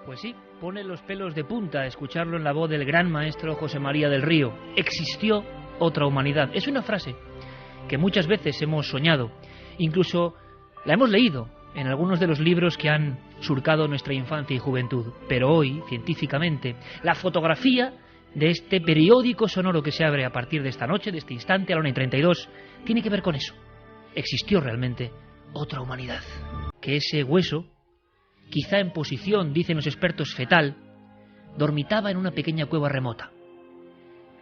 Pues sí, pone los pelos de punta escucharlo en la voz del gran maestro José María del Río. Existió otra humanidad. Es una frase que muchas veces hemos soñado, incluso la hemos leído en algunos de los libros que han surcado nuestra infancia y juventud. Pero hoy, científicamente, la fotografía de este periódico sonoro que se abre a partir de esta noche, de este instante, a la 1:32, tiene que ver con eso. Existió realmente otra humanidad. Que ese hueso, quizá en posición, dicen los expertos, fetal, dormitaba en una pequeña cueva remota.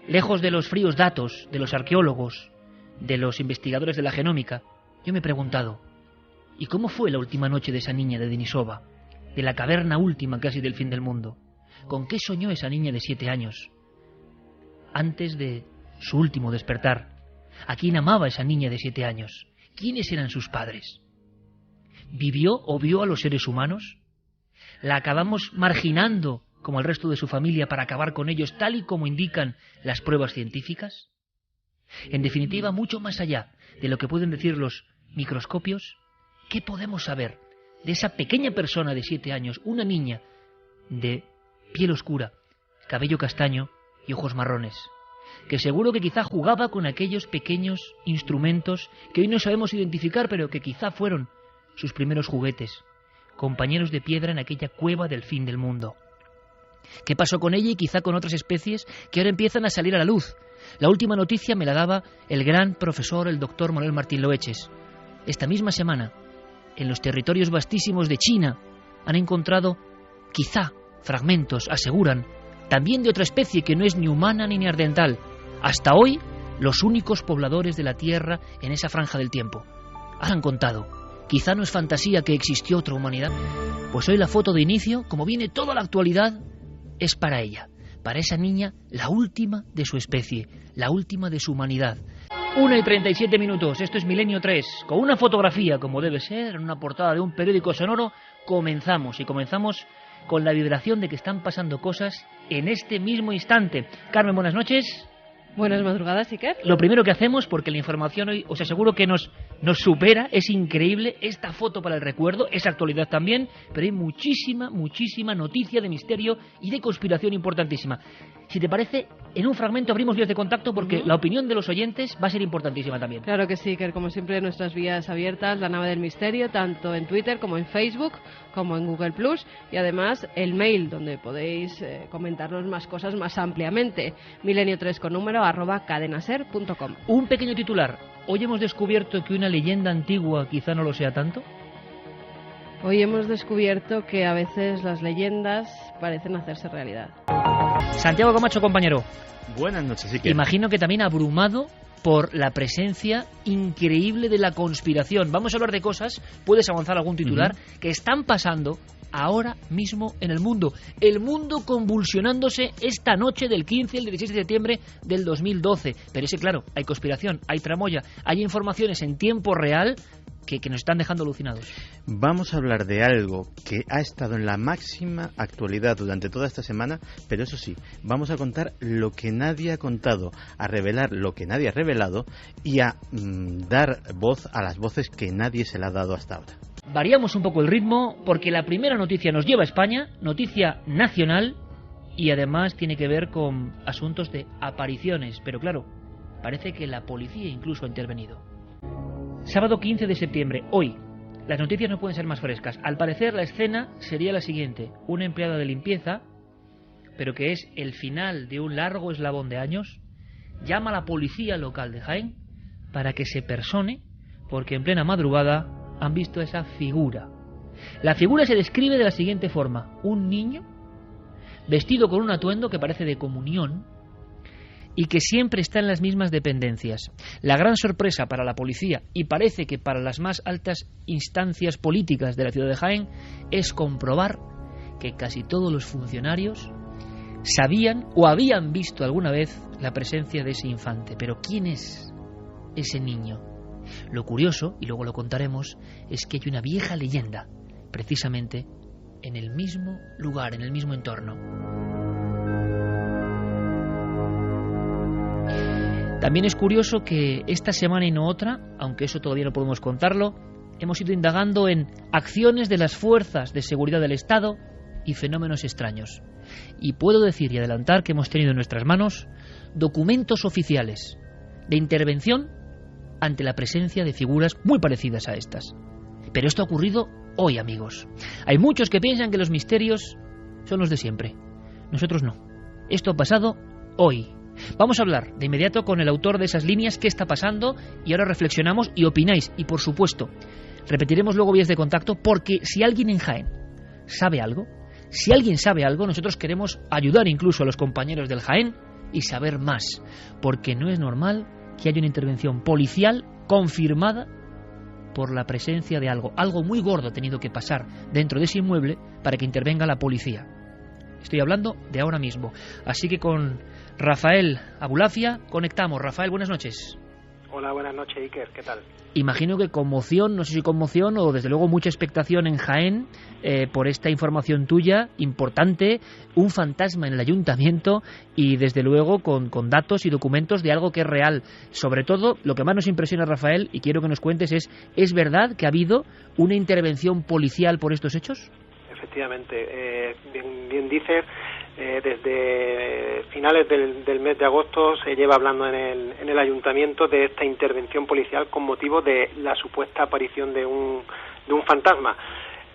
Lejos de los fríos datos de los arqueólogos, de los investigadores de la genómica, yo me he preguntado, ¿y cómo fue la última noche de esa niña de Denisova, de la caverna última casi del fin del mundo? ¿Con qué soñó esa niña de 7 años, antes de su último despertar? ¿A quién amaba esa niña de 7 años? ¿Quiénes eran sus padres? ¿Vivió o vio a los seres humanos? ¿La acabamos marginando como el resto de su familia para acabar con ellos, tal y como indican las pruebas científicas? En definitiva, mucho más allá de lo que pueden decir los microscopios, ¿qué podemos saber de esa pequeña persona de 7 años, una niña de piel oscura, cabello castaño y ojos marrones, que seguro que quizá jugaba con aquellos pequeños instrumentos que hoy no sabemos identificar, pero que quizá fueron sus primeros juguetes, compañeros de piedra en aquella cueva del fin del mundo? ¿Qué pasó con ella y quizá con otras especies que ahora empiezan a salir a la luz? La última noticia me la daba el gran profesor, el doctor Manuel Martín Loeches. Esta misma semana, en los territorios vastísimos de China, han encontrado, quizá, fragmentos, aseguran, también de otra especie que no es ni humana ni neandertal. Hasta hoy, los únicos pobladores de la Tierra en esa franja del tiempo. Han contado, quizá no es fantasía que existió otra humanidad. Pues hoy la foto de inicio, como viene toda la actualidad, es para ella, para esa niña, la última de su especie, la última de su humanidad. 1:37, esto es Milenio 3, con una fotografía, como debe ser, en una portada de un periódico sonoro, comenzamos, y comenzamos con la vibración de que están pasando cosas en este mismo instante. Carmen, buenas noches. Buenas madrugadas, Iker. Lo primero que hacemos, porque la información hoy, os aseguro que nos supera, es increíble, esta foto para el recuerdo, es actualidad también, pero hay muchísima noticia de misterio y de conspiración importantísima. Si te parece, en un fragmento abrimos vías de contacto porque la opinión de los oyentes va a ser importantísima también. Claro que sí, Iker, como siempre nuestras vías abiertas, La Nave del Misterio, tanto en Twitter como en Facebook, como en Google+, y además el mail, donde podéis comentarnos más cosas más ampliamente, milenio3 con número @cadenaser.com. Un pequeño titular. Hoy hemos descubierto que una leyenda antigua quizá no lo sea tanto. Hoy hemos descubierto que a veces las leyendas parecen hacerse realidad. Santiago Camacho, compañero. Buenas noches, Iker. Imagino que también abrumado por la presencia increíble de la conspiración. Vamos a hablar de cosas, puedes avanzar algún titular, que están pasando ahora mismo en el mundo. El mundo convulsionándose esta noche del 15 al 16 de septiembre del 2012. Pero ese, claro, hay conspiración, hay tramoya, hay informaciones en tiempo real que nos están dejando alucinados. Vamos a hablar de algo que ha estado en la máxima actualidad durante toda esta semana, pero eso sí, vamos a contar lo que nadie ha contado, a revelar lo que nadie ha revelado y a dar voz a las voces que nadie se le ha dado hasta ahora. Variamos un poco el ritmo porque la primera noticia nos lleva a España, noticia nacional, y además tiene que ver con asuntos de apariciones, pero claro, parece que la policía incluso ha intervenido. Sábado 15 de septiembre, hoy. Las noticias no pueden ser más frescas. Al parecer la escena sería la siguiente. Una empleada de limpieza, pero que es el final de un largo eslabón de años, llama a la policía local de Jaén para que se persone, porque en plena madrugada han visto esa figura. La figura se describe de la siguiente forma. Un niño vestido con un atuendo que parece de comunión y que siempre está en las mismas dependencias. La gran sorpresa para la policía, y parece que para las más altas instancias políticas de la ciudad de Jaén, es comprobar que casi todos los funcionarios sabían o habían visto alguna vez la presencia de ese infante. Pero ¿quién es ese niño? Lo curioso, y luego lo contaremos, es que hay una vieja leyenda, precisamente en el mismo lugar, en el mismo entorno. También es curioso que esta semana y no otra, aunque eso todavía no podemos contarlo, hemos ido indagando en acciones de las fuerzas de seguridad del Estado, y fenómenos extraños. Y puedo decir y adelantar que hemos tenido en nuestras manos documentos oficiales de intervención ante la presencia de figuras muy parecidas a estas. Pero esto ha ocurrido hoy, amigos. Hay muchos que piensan que los misterios son los de siempre. Nosotros no. Esto ha pasado hoy. Vamos a hablar de inmediato con el autor de esas líneas, qué está pasando, y ahora reflexionamos y opináis. Y por supuesto, repetiremos luego vías de contacto, porque si alguien en Jaén sabe algo, si alguien sabe algo, nosotros queremos ayudar incluso a los compañeros del Jaén y saber más, porque no es normal que haya una intervención policial confirmada por la presencia de algo muy gordo ha tenido que pasar dentro de ese inmueble para que intervenga la policía. Estoy hablando de ahora mismo. Así que con Rafael Abulafia conectamos. Rafael, buenas noches. Hola, buenas noches, Iker, ¿qué tal? Imagino que conmoción, no sé si conmoción o desde luego mucha expectación en Jaén por esta información tuya, importante, un fantasma en el ayuntamiento y desde luego con datos y documentos de algo que es real. Sobre todo, lo que más nos impresiona, Rafael, y quiero que nos cuentes ¿es verdad que ha habido una intervención policial por estos hechos? Efectivamente, bien dices, desde finales del mes de agosto se lleva hablando en el ayuntamiento de esta intervención policial con motivo de la supuesta aparición de un fantasma.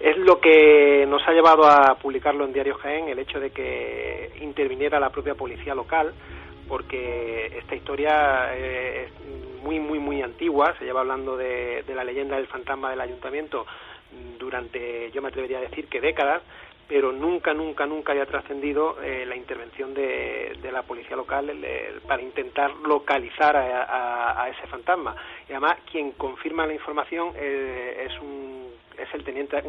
Es lo que nos ha llevado a publicarlo en Diario Jaén, el hecho de que interviniera la propia policía local, porque esta historia es muy antigua. Se lleva hablando de la leyenda del fantasma del ayuntamiento durante, yo me atrevería a decir que décadas, pero nunca había trascendido la intervención de la policía local para intentar localizar a ese fantasma. Y además quien confirma la información es uno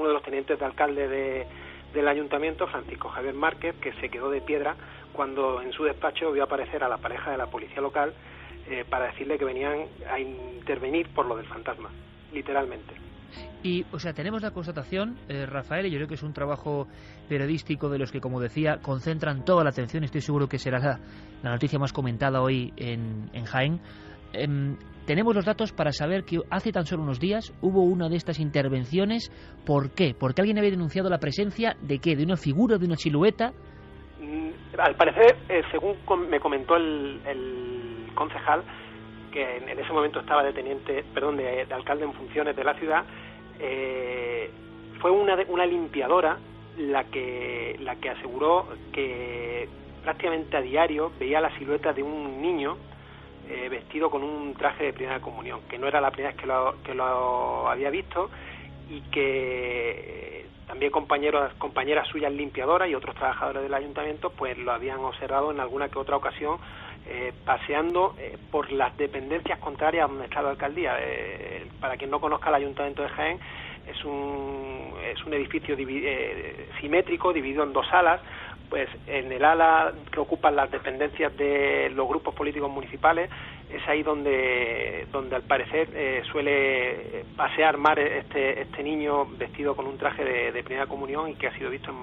de los tenientes de alcalde del ayuntamiento, Francisco Javier Márquez, que se quedó de piedra cuando en su despacho vio aparecer a la pareja de la policía local para decirle que venían a intervenir por lo del fantasma, literalmente. Y, o sea, tenemos la constatación, Rafael, y yo creo que es un trabajo periodístico de los que, como decía, concentran toda la atención. Estoy seguro que será la noticia más comentada hoy en Jaén. Tenemos los datos para saber que hace tan solo unos días hubo una de estas intervenciones. ¿Por qué? Porque alguien había denunciado la presencia de ¿qué? ¿De una figura, de una silueta? Al parecer, según me comentó el concejal, que en ese momento estaba de alcalde en funciones de la ciudad, fue una limpiadora la que aseguró que prácticamente a diario veía la silueta de un niño vestido con un traje de primera comunión, que no era la primera vez que lo había visto, y que también compañeras suyas limpiadoras y otros trabajadores del ayuntamiento pues lo habían observado en alguna que otra ocasión paseando por las dependencias contrarias a donde está la alcaldía. Para quien no conozca, el ayuntamiento de Jaén es un edificio simétrico, dividido en dos alas. Pues en el ala que ocupan las dependencias de los grupos políticos municipales es ahí donde al parecer suele pasear más este niño vestido con un traje de primera comunión y que ha sido visto en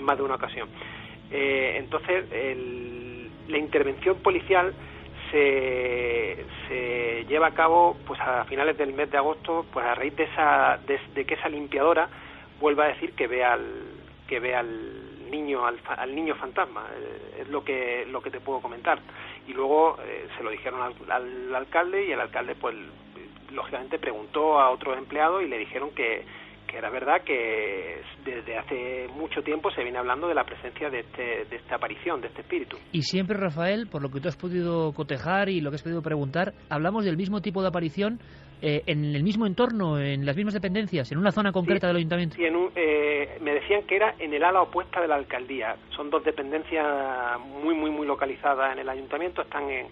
más de una ocasión. Entonces la intervención policial se lleva a cabo pues a finales del mes de agosto, pues a raíz de que esa limpiadora vuelva a decir que ve al niño fantasma. Es lo que te puedo comentar. Y luego se lo dijeron al alcalde, y el alcalde pues lógicamente preguntó a otros empleados y le dijeron que era verdad que desde hace mucho tiempo se viene hablando de la presencia de esta aparición, de este espíritu. Y siempre, Rafael, por lo que tú has podido cotejar y lo que has podido preguntar, hablamos del mismo tipo de aparición en el mismo entorno, en las mismas dependencias, en una zona concreta del ayuntamiento. Sí, me decían que era en el ala opuesta de la alcaldía. Son dos dependencias muy localizadas en el ayuntamiento. Están en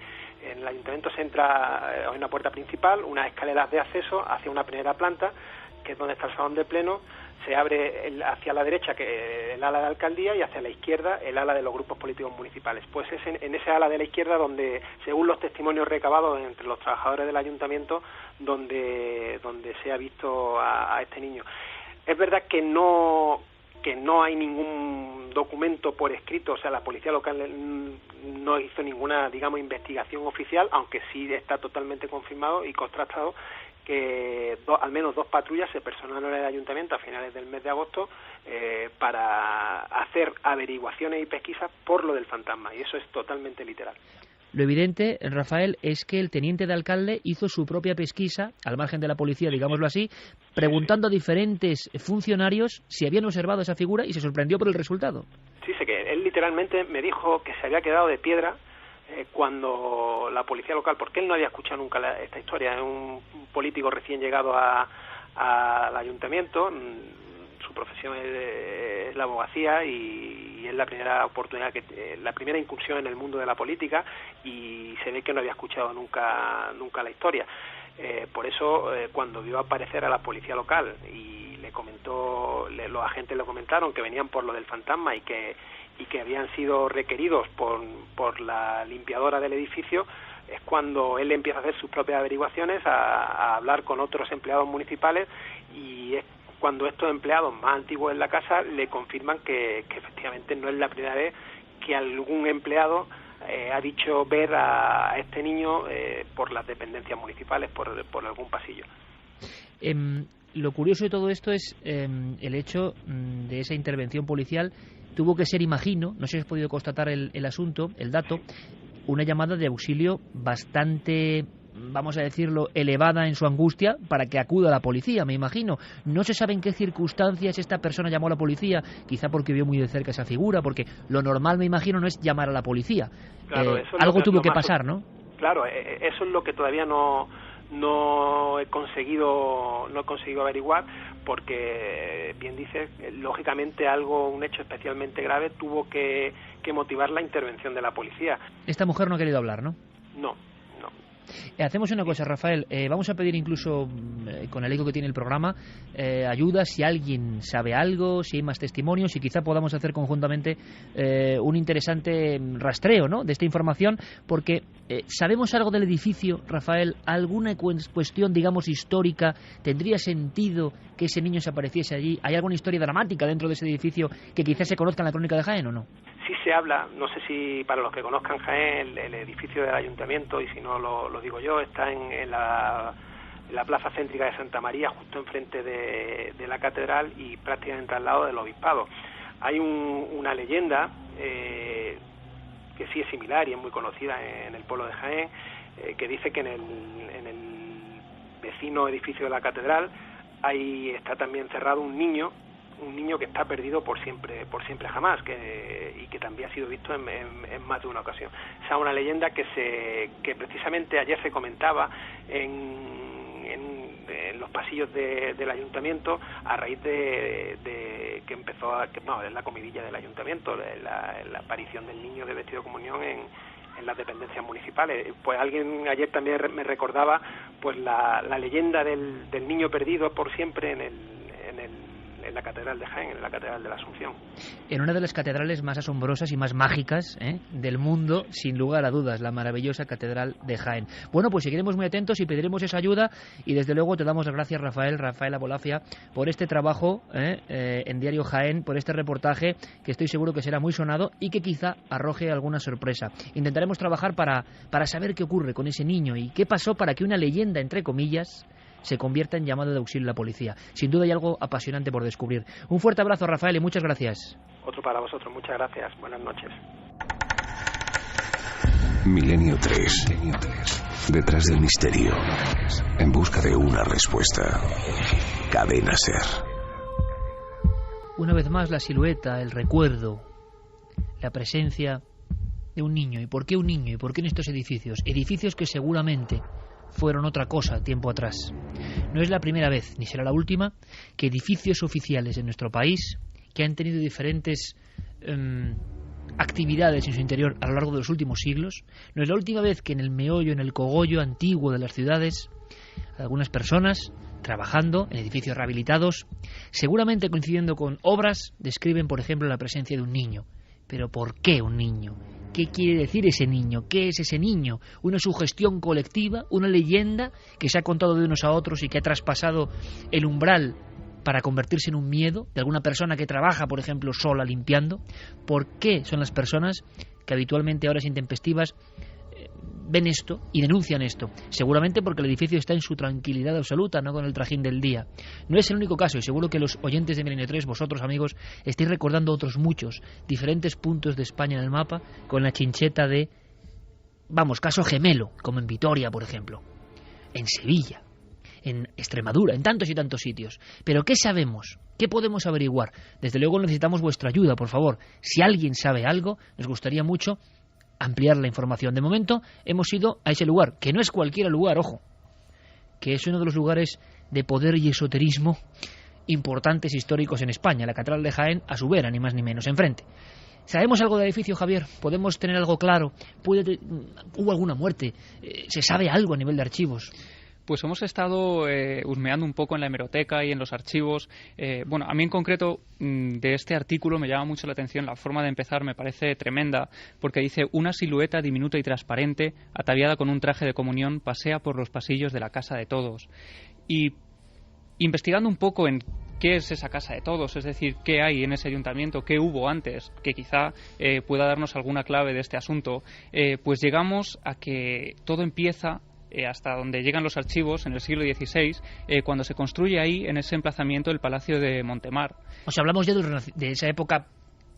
el ayuntamiento se entra en una puerta principal, unas escaleras de acceso hacia una primera planta, que es donde está el salón de pleno. Se abre hacia la derecha que el ala de la alcaldía y hacia la izquierda el ala de los grupos políticos municipales. Pues es en ese ala de la izquierda donde, según los testimonios recabados entre los trabajadores del ayuntamiento, donde se ha visto a este niño. Es verdad que no hay ningún documento por escrito, o sea, la policía local no hizo ninguna, digamos, investigación oficial, aunque sí está totalmente confirmado y contrastado que al menos 2 patrullas se personaron en el ayuntamiento a finales del mes de agosto para hacer averiguaciones y pesquisas por lo del fantasma, y eso es totalmente literal. Lo evidente, Rafael, es que el teniente de alcalde hizo su propia pesquisa, al margen de la policía, digámoslo así, preguntando a diferentes funcionarios si habían observado esa figura y se sorprendió por el resultado. Sí, sé que él literalmente me dijo que se había quedado de piedra cuando la policía local, porque él no había escuchado nunca esta historia, es un político recién llegado al ayuntamiento, su profesión es la abogacía y es la primera oportunidad, la primera incursión en el mundo de la política, y se ve que no había escuchado nunca la historia. Por eso, cuando vio aparecer a la policía local y los agentes le comentaron que venían por lo del fantasma y que habían sido requeridos por la limpiadora del edificio, es cuando él empieza a hacer sus propias averiguaciones, a hablar con otros empleados municipales, y es cuando estos empleados más antiguos en la casa le confirman que efectivamente no es la primera vez que algún empleado ha dicho ver a este niño por las dependencias municipales, por algún pasillo. Lo curioso de todo esto es el hecho de esa intervención policial. Tuvo que ser, imagino, no sé si has podido constatar el asunto, el dato, una llamada de auxilio bastante, vamos a decirlo, elevada en su angustia para que acuda a la policía, me imagino. No se sabe en qué circunstancias esta persona llamó a la policía, quizá porque vio muy de cerca esa figura, porque lo normal, me imagino, no es llamar a la policía. Claro, algo tuvo que pasar, ¿no? Claro, eso es lo que todavía no he conseguido averiguar, porque bien dices, lógicamente un hecho especialmente grave tuvo que motivar la intervención de la policía. Esta mujer no ha querido hablar, ¿no? No. Hacemos una cosa, Rafael, vamos a pedir incluso, con el eco que tiene el programa, ayuda si alguien sabe algo, si hay más testimonios, y quizá podamos hacer conjuntamente un interesante rastreo, ¿no?, de esta información, porque ¿sabemos algo del edificio, Rafael? ¿Alguna cuestión, digamos, histórica? ¿Tendría sentido que ese niño se apareciese allí? ¿Hay alguna historia dramática dentro de ese edificio que quizás se conozca en la crónica de Jaén o no? Sí se habla, no sé si para los que conozcan Jaén, el edificio del ayuntamiento, y si no lo digo yo, está en la plaza céntrica de Santa María, justo enfrente de la catedral y prácticamente al lado del obispado. Hay una leyenda que sí es similar y es muy conocida en el pueblo de Jaén, que dice que en el vecino edificio de la catedral está también cerrado un niño que está perdido por siempre jamás, y que también ha sido visto en más de una ocasión. Esa es una leyenda que precisamente ayer se comentaba en los pasillos del ayuntamiento, a raíz de que empezó es la comidilla del ayuntamiento, la aparición del niño de vestido de comunión en las dependencias municipales. Pues alguien ayer también me recordaba pues la leyenda del niño perdido por siempre en la catedral de Jaén, en la catedral de la Asunción. En una de las catedrales más asombrosas y más mágicas del mundo, sin lugar a dudas, la maravillosa catedral de Jaén. Bueno, pues seguiremos muy atentos y pediremos esa ayuda, y desde luego te damos las gracias, Rafael Abolafia, por este trabajo en Diario Jaén, por este reportaje que estoy seguro que será muy sonado y que quizá arroje alguna sorpresa. Intentaremos trabajar para saber qué ocurre con ese niño y qué pasó para que una leyenda, entre comillas, se convierta en llamado de auxilio a la policía. Sin duda hay algo apasionante por descubrir. Un fuerte abrazo, Rafael, y muchas gracias. Otro para vosotros, muchas gracias. Buenas noches. Milenio 3. Detrás del misterio. En busca de una respuesta. Cadena SER. Una vez más, la silueta, el recuerdo, la presencia de un niño. ¿Y por qué un niño? ¿Y por qué en estos edificios? Edificios que seguramente fueron otra cosa tiempo atrás. No es la primera vez, ni será la última, que edificios oficiales en nuestro país, que han tenido diferentes actividades en su interior a lo largo de los últimos siglos, no es la última vez que en el meollo, en el cogollo antiguo de las ciudades, algunas personas trabajando en edificios rehabilitados, seguramente coincidiendo con obras, describen, por ejemplo, la presencia de un niño. ¿Pero por qué un niño? ¿Qué quiere decir ese niño? ¿Qué es ese niño? ¿Una sugestión colectiva? ¿Una leyenda que se ha contado de unos a otros y que ha traspasado el umbral para convertirse en un miedo de alguna persona que trabaja, por ejemplo, sola limpiando? ¿Por qué son las personas que habitualmente a horas intempestivas ven esto y denuncian esto? Seguramente porque el edificio está en su tranquilidad absoluta, no con el trajín del día. No es el único caso, y seguro que los oyentes de Milenio 3, vosotros amigos, estáis recordando otros muchos diferentes puntos de España en el mapa con la chincheta de, vamos, caso gemelo, como en Vitoria, por ejemplo, en Sevilla, en Extremadura, en tantos y tantos sitios. Pero ¿qué sabemos? ¿Qué podemos averiguar? Desde luego necesitamos vuestra ayuda, por favor. Si alguien sabe algo, nos gustaría mucho ampliar la información. De momento hemos ido a ese lugar, que no es cualquier lugar, ojo, que es uno de los lugares de poder y esoterismo importantes históricos en España, la Catedral de Jaén, a su vera, ni más ni menos, enfrente. ¿Sabemos algo del edificio, Javier? ¿Podemos tener algo claro? ¿Hubo alguna muerte? ¿Se sabe algo a nivel de archivos? Pues hemos estado husmeando un poco en la hemeroteca y en los archivos. Bueno, a mí en concreto de este artículo me llama mucho la atención la forma de empezar, me parece tremenda, porque dice: una silueta diminuta y transparente, ataviada con un traje de comunión, pasea por los pasillos de la Casa de Todos. Y investigando un poco en qué es esa Casa de Todos, es decir, qué hay en ese ayuntamiento, qué hubo antes, que quizá pueda darnos alguna clave de este asunto, pues llegamos a que todo empieza hasta donde llegan los archivos en el siglo XVI, cuando se construye ahí, en ese emplazamiento, el Palacio de Montemar. O sea, hablamos ya de esa época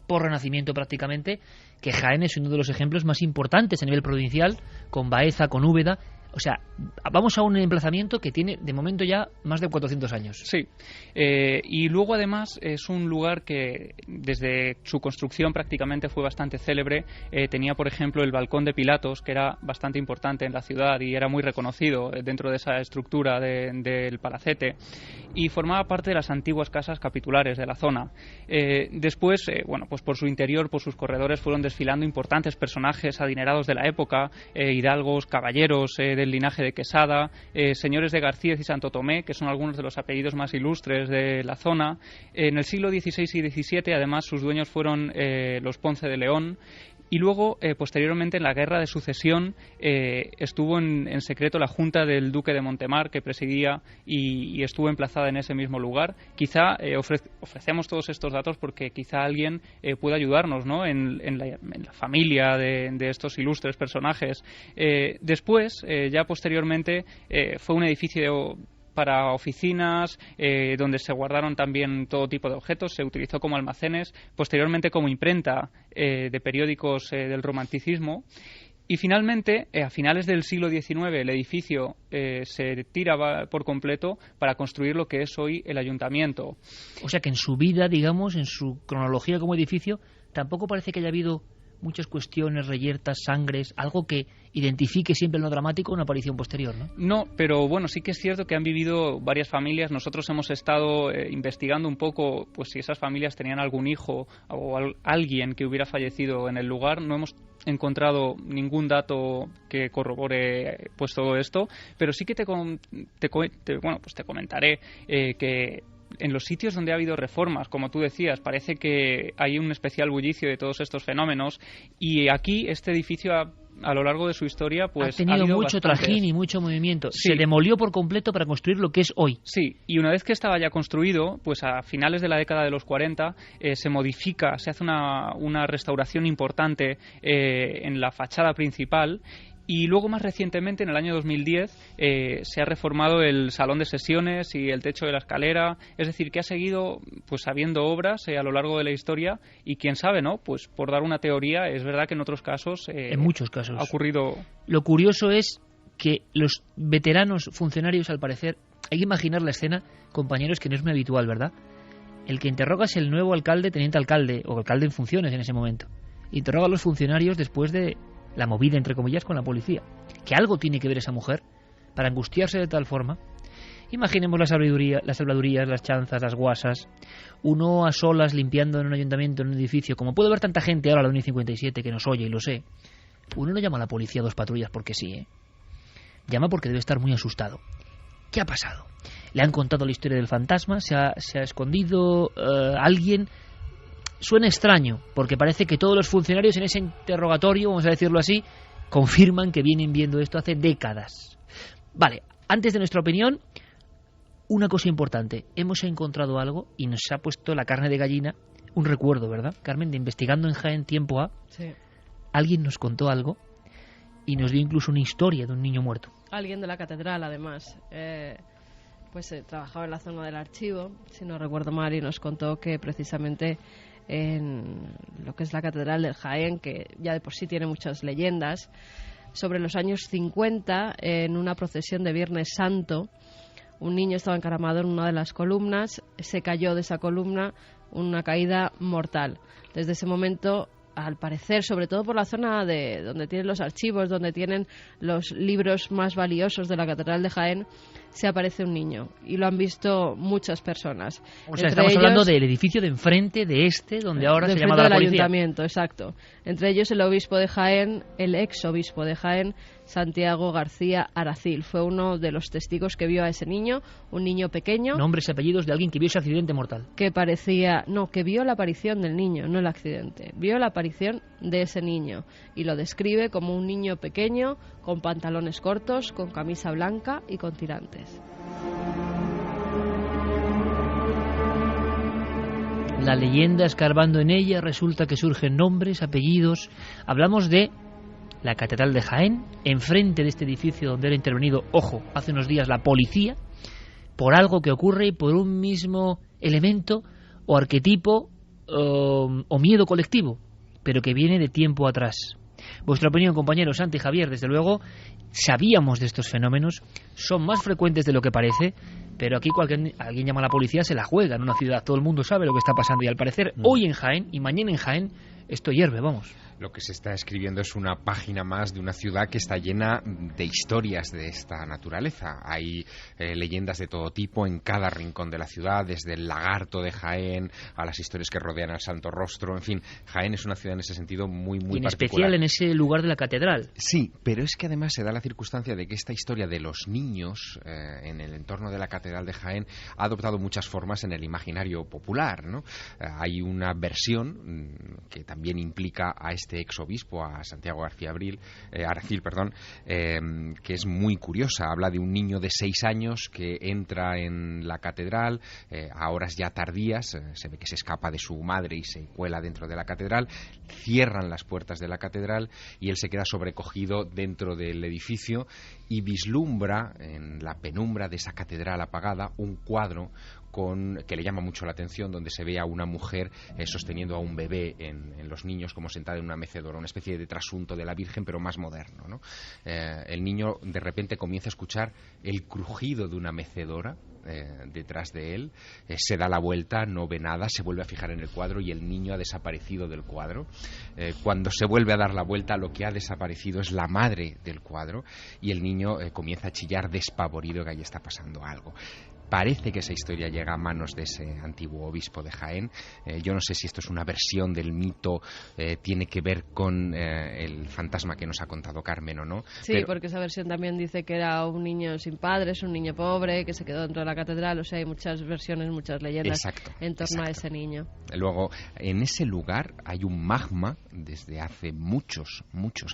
por Renacimiento prácticamente, que Jaén es uno de los ejemplos más importantes a nivel provincial, con Baeza, con Úbeda. O sea, vamos a un emplazamiento que tiene de momento ya más de 400 años. Sí, y luego además es un lugar que desde su construcción prácticamente fue bastante célebre. Tenía, por ejemplo, el balcón de Pilatos, que era bastante importante en la ciudad y era muy reconocido dentro de esa estructura del palacete, y formaba parte de las antiguas casas capitulares de la zona. Después, bueno, pues por su interior, por sus corredores, fueron desfilando importantes personajes adinerados de la época, hidalgos, caballeros del linaje de Quesada, señores de García y Santo Tomé, que son algunos de los apellidos más ilustres de la zona. En el siglo XVI y XVII, además, sus dueños fueron los Ponce de León. Y luego, posteriormente, en la Guerra de Sucesión, estuvo en secreto la Junta del Duque de Montemar, que presidía y estuvo emplazada en ese mismo lugar. Quizá ofrecemos todos estos datos porque quizá alguien pueda ayudarnos, ¿no?, en la familia de estos ilustres personajes. Después, ya posteriormente, fue un edificio para oficinas, donde se guardaron también todo tipo de objetos, se utilizó como almacenes, posteriormente como imprenta de periódicos del romanticismo. Y finalmente, a finales del siglo XIX, el edificio se tira por completo para construir lo que es hoy el ayuntamiento. O sea que en su vida, digamos, en su cronología como edificio, tampoco parece que haya habido muchas cuestiones, reyertas, sangres, algo que identifique siempre en lo dramático una aparición posterior, ¿no? No, pero bueno, sí que es cierto que han vivido varias familias. Nosotros hemos estado investigando un poco, pues si esas familias tenían algún hijo o alguien que hubiera fallecido en el lugar. No hemos encontrado ningún dato que corrobore pues todo esto, pero sí que te comentaré que en los sitios donde ha habido reformas, como tú decías, parece que hay un especial bullicio de todos estos fenómenos, y aquí este edificio a lo largo de su historia pues ha tenido mucho trajín y mucho movimiento. Sí. Se demolió por completo para construir lo que es hoy. Sí, y una vez que estaba ya construido, pues a finales de la década de los 40 se modifica, se hace una restauración importante en la fachada principal. Y luego, más recientemente, en el año 2010, se ha reformado el salón de sesiones y el techo de la escalera. Es decir, que ha seguido pues habiendo obras a lo largo de la historia, y quién sabe, ¿no? Pues por dar una teoría, es verdad que en otros casos, en muchos casos, ha ocurrido. Lo curioso es que los veteranos funcionarios, al parecer, hay que imaginar la escena, compañeros, que no es muy habitual, ¿verdad? El que interroga es el nuevo alcalde, teniente alcalde, o alcalde en funciones en ese momento. Interroga a los funcionarios después de la movida, entre comillas, con la policía. Que algo tiene que ver esa mujer para angustiarse de tal forma. Imaginemos las habladurías, las chanzas, las guasas. Uno a solas limpiando en un ayuntamiento, en un edificio. Como puede haber tanta gente ahora a la 1:57 que nos oye, y lo sé. Uno no llama a la policía a 2 patrullas porque sí, ¿eh? Llama porque debe estar muy asustado. ¿Qué ha pasado? Le han contado la historia del fantasma, se ha escondido alguien. Suena extraño, porque parece que todos los funcionarios en ese interrogatorio, vamos a decirlo así, confirman que vienen viendo esto hace décadas. Vale, antes de nuestra opinión, una cosa importante, hemos encontrado algo y nos ha puesto la carne de gallina, un recuerdo, ¿verdad, Carmen? De investigando en Jaén tiempo A, Sí. alguien nos contó algo y nos dio incluso una historia de un niño muerto. Alguien de la catedral, además, trabajaba en la zona del archivo, si no recuerdo mal, y nos contó que precisamente en lo que es la catedral del Jaén, que ya de por sí tiene muchas leyendas, sobre los años 50, en una procesión de Viernes Santo, un niño estaba encaramado en una de las columnas, se cayó de esa columna, una caída mortal. Desde ese momento, al parecer, sobre todo por la zona de donde tienen los archivos, donde tienen los libros más valiosos de la Catedral de Jaén, se aparece un niño. Y lo han visto muchas personas. O sea, estamos hablando del edificio de enfrente de donde ahora se llama la policía. Del ayuntamiento, exacto. Entre ellos el obispo de Jaén, el ex obispo de Jaén, Santiago García Aracil. Fue uno de los testigos que vio a ese niño, un niño pequeño. Nombres y apellidos de alguien que vio ese accidente mortal. Que vio la aparición del niño, no el accidente. Vio la aparición de ese niño y lo describe como un niño pequeño, con pantalones cortos, con camisa blanca y con tirantes. La leyenda, escarbando en ella, resulta que surgen nombres, apellidos. Hablamos de la Catedral de Jaén, enfrente de este edificio donde era intervenido, ojo, hace unos días la policía, por algo que ocurre y por un mismo elemento o arquetipo o miedo colectivo, pero que viene de tiempo atrás. Vuestra opinión, compañeros, Santi y Javier, desde luego, sabíamos de estos fenómenos, son más frecuentes de lo que parece, pero aquí alguien llama a la policía, se la juega en una ciudad, todo el mundo sabe lo que está pasando y al parecer hoy en Jaén y mañana en Jaén esto hierve, vamos. Lo que se está escribiendo es una página más de una ciudad que está llena de historias de esta naturaleza. Hay leyendas de todo tipo en cada rincón de la ciudad, desde el lagarto de Jaén a las historias que rodean al Santo Rostro. En fin, Jaén es una ciudad en ese sentido muy y en particular. Especial en ese lugar de la catedral. Sí, pero es que además se da la circunstancia de que esta historia de los niños en el entorno de la catedral de Jaén ha adoptado muchas formas en el imaginario popular, ¿no? Hay una versión que también implica a este exobispo, a Santiago García Aracil, que es muy curiosa. Habla de un niño de 6 años que entra en la catedral a horas ya tardías, se ve que se escapa de su madre y se cuela dentro de la catedral, cierran las puertas de la catedral y él se queda sobrecogido dentro del edificio y vislumbra en la penumbra de esa catedral apagada un cuadro que le llama mucho la atención, donde se ve a una mujer sosteniendo a un bebé en los niños, como sentada en una mecedora, una especie de trasunto de la Virgen, pero más moderno, ¿no? El niño de repente comienza a escuchar el crujido de una mecedora detrás de él, se da la vuelta, no ve nada, se vuelve a fijar en el cuadro y el niño ha desaparecido del cuadro. Cuando se vuelve a dar la vuelta, lo que ha desaparecido es la madre del cuadro y el niño comienza a chillar despavorido, que ahí está pasando algo. Parece que esa historia llega a manos de ese antiguo obispo de Jaén. Yo no sé si esto es una versión del mito, tiene que ver con el fantasma que nos ha contado Carmen o no. Sí, pero porque esa versión también dice que era un niño sin padres, un niño pobre, que se quedó dentro de la catedral. O sea, hay muchas versiones, muchas leyendas en torno a ese niño. Luego, en ese lugar hay un magma desde hace muchos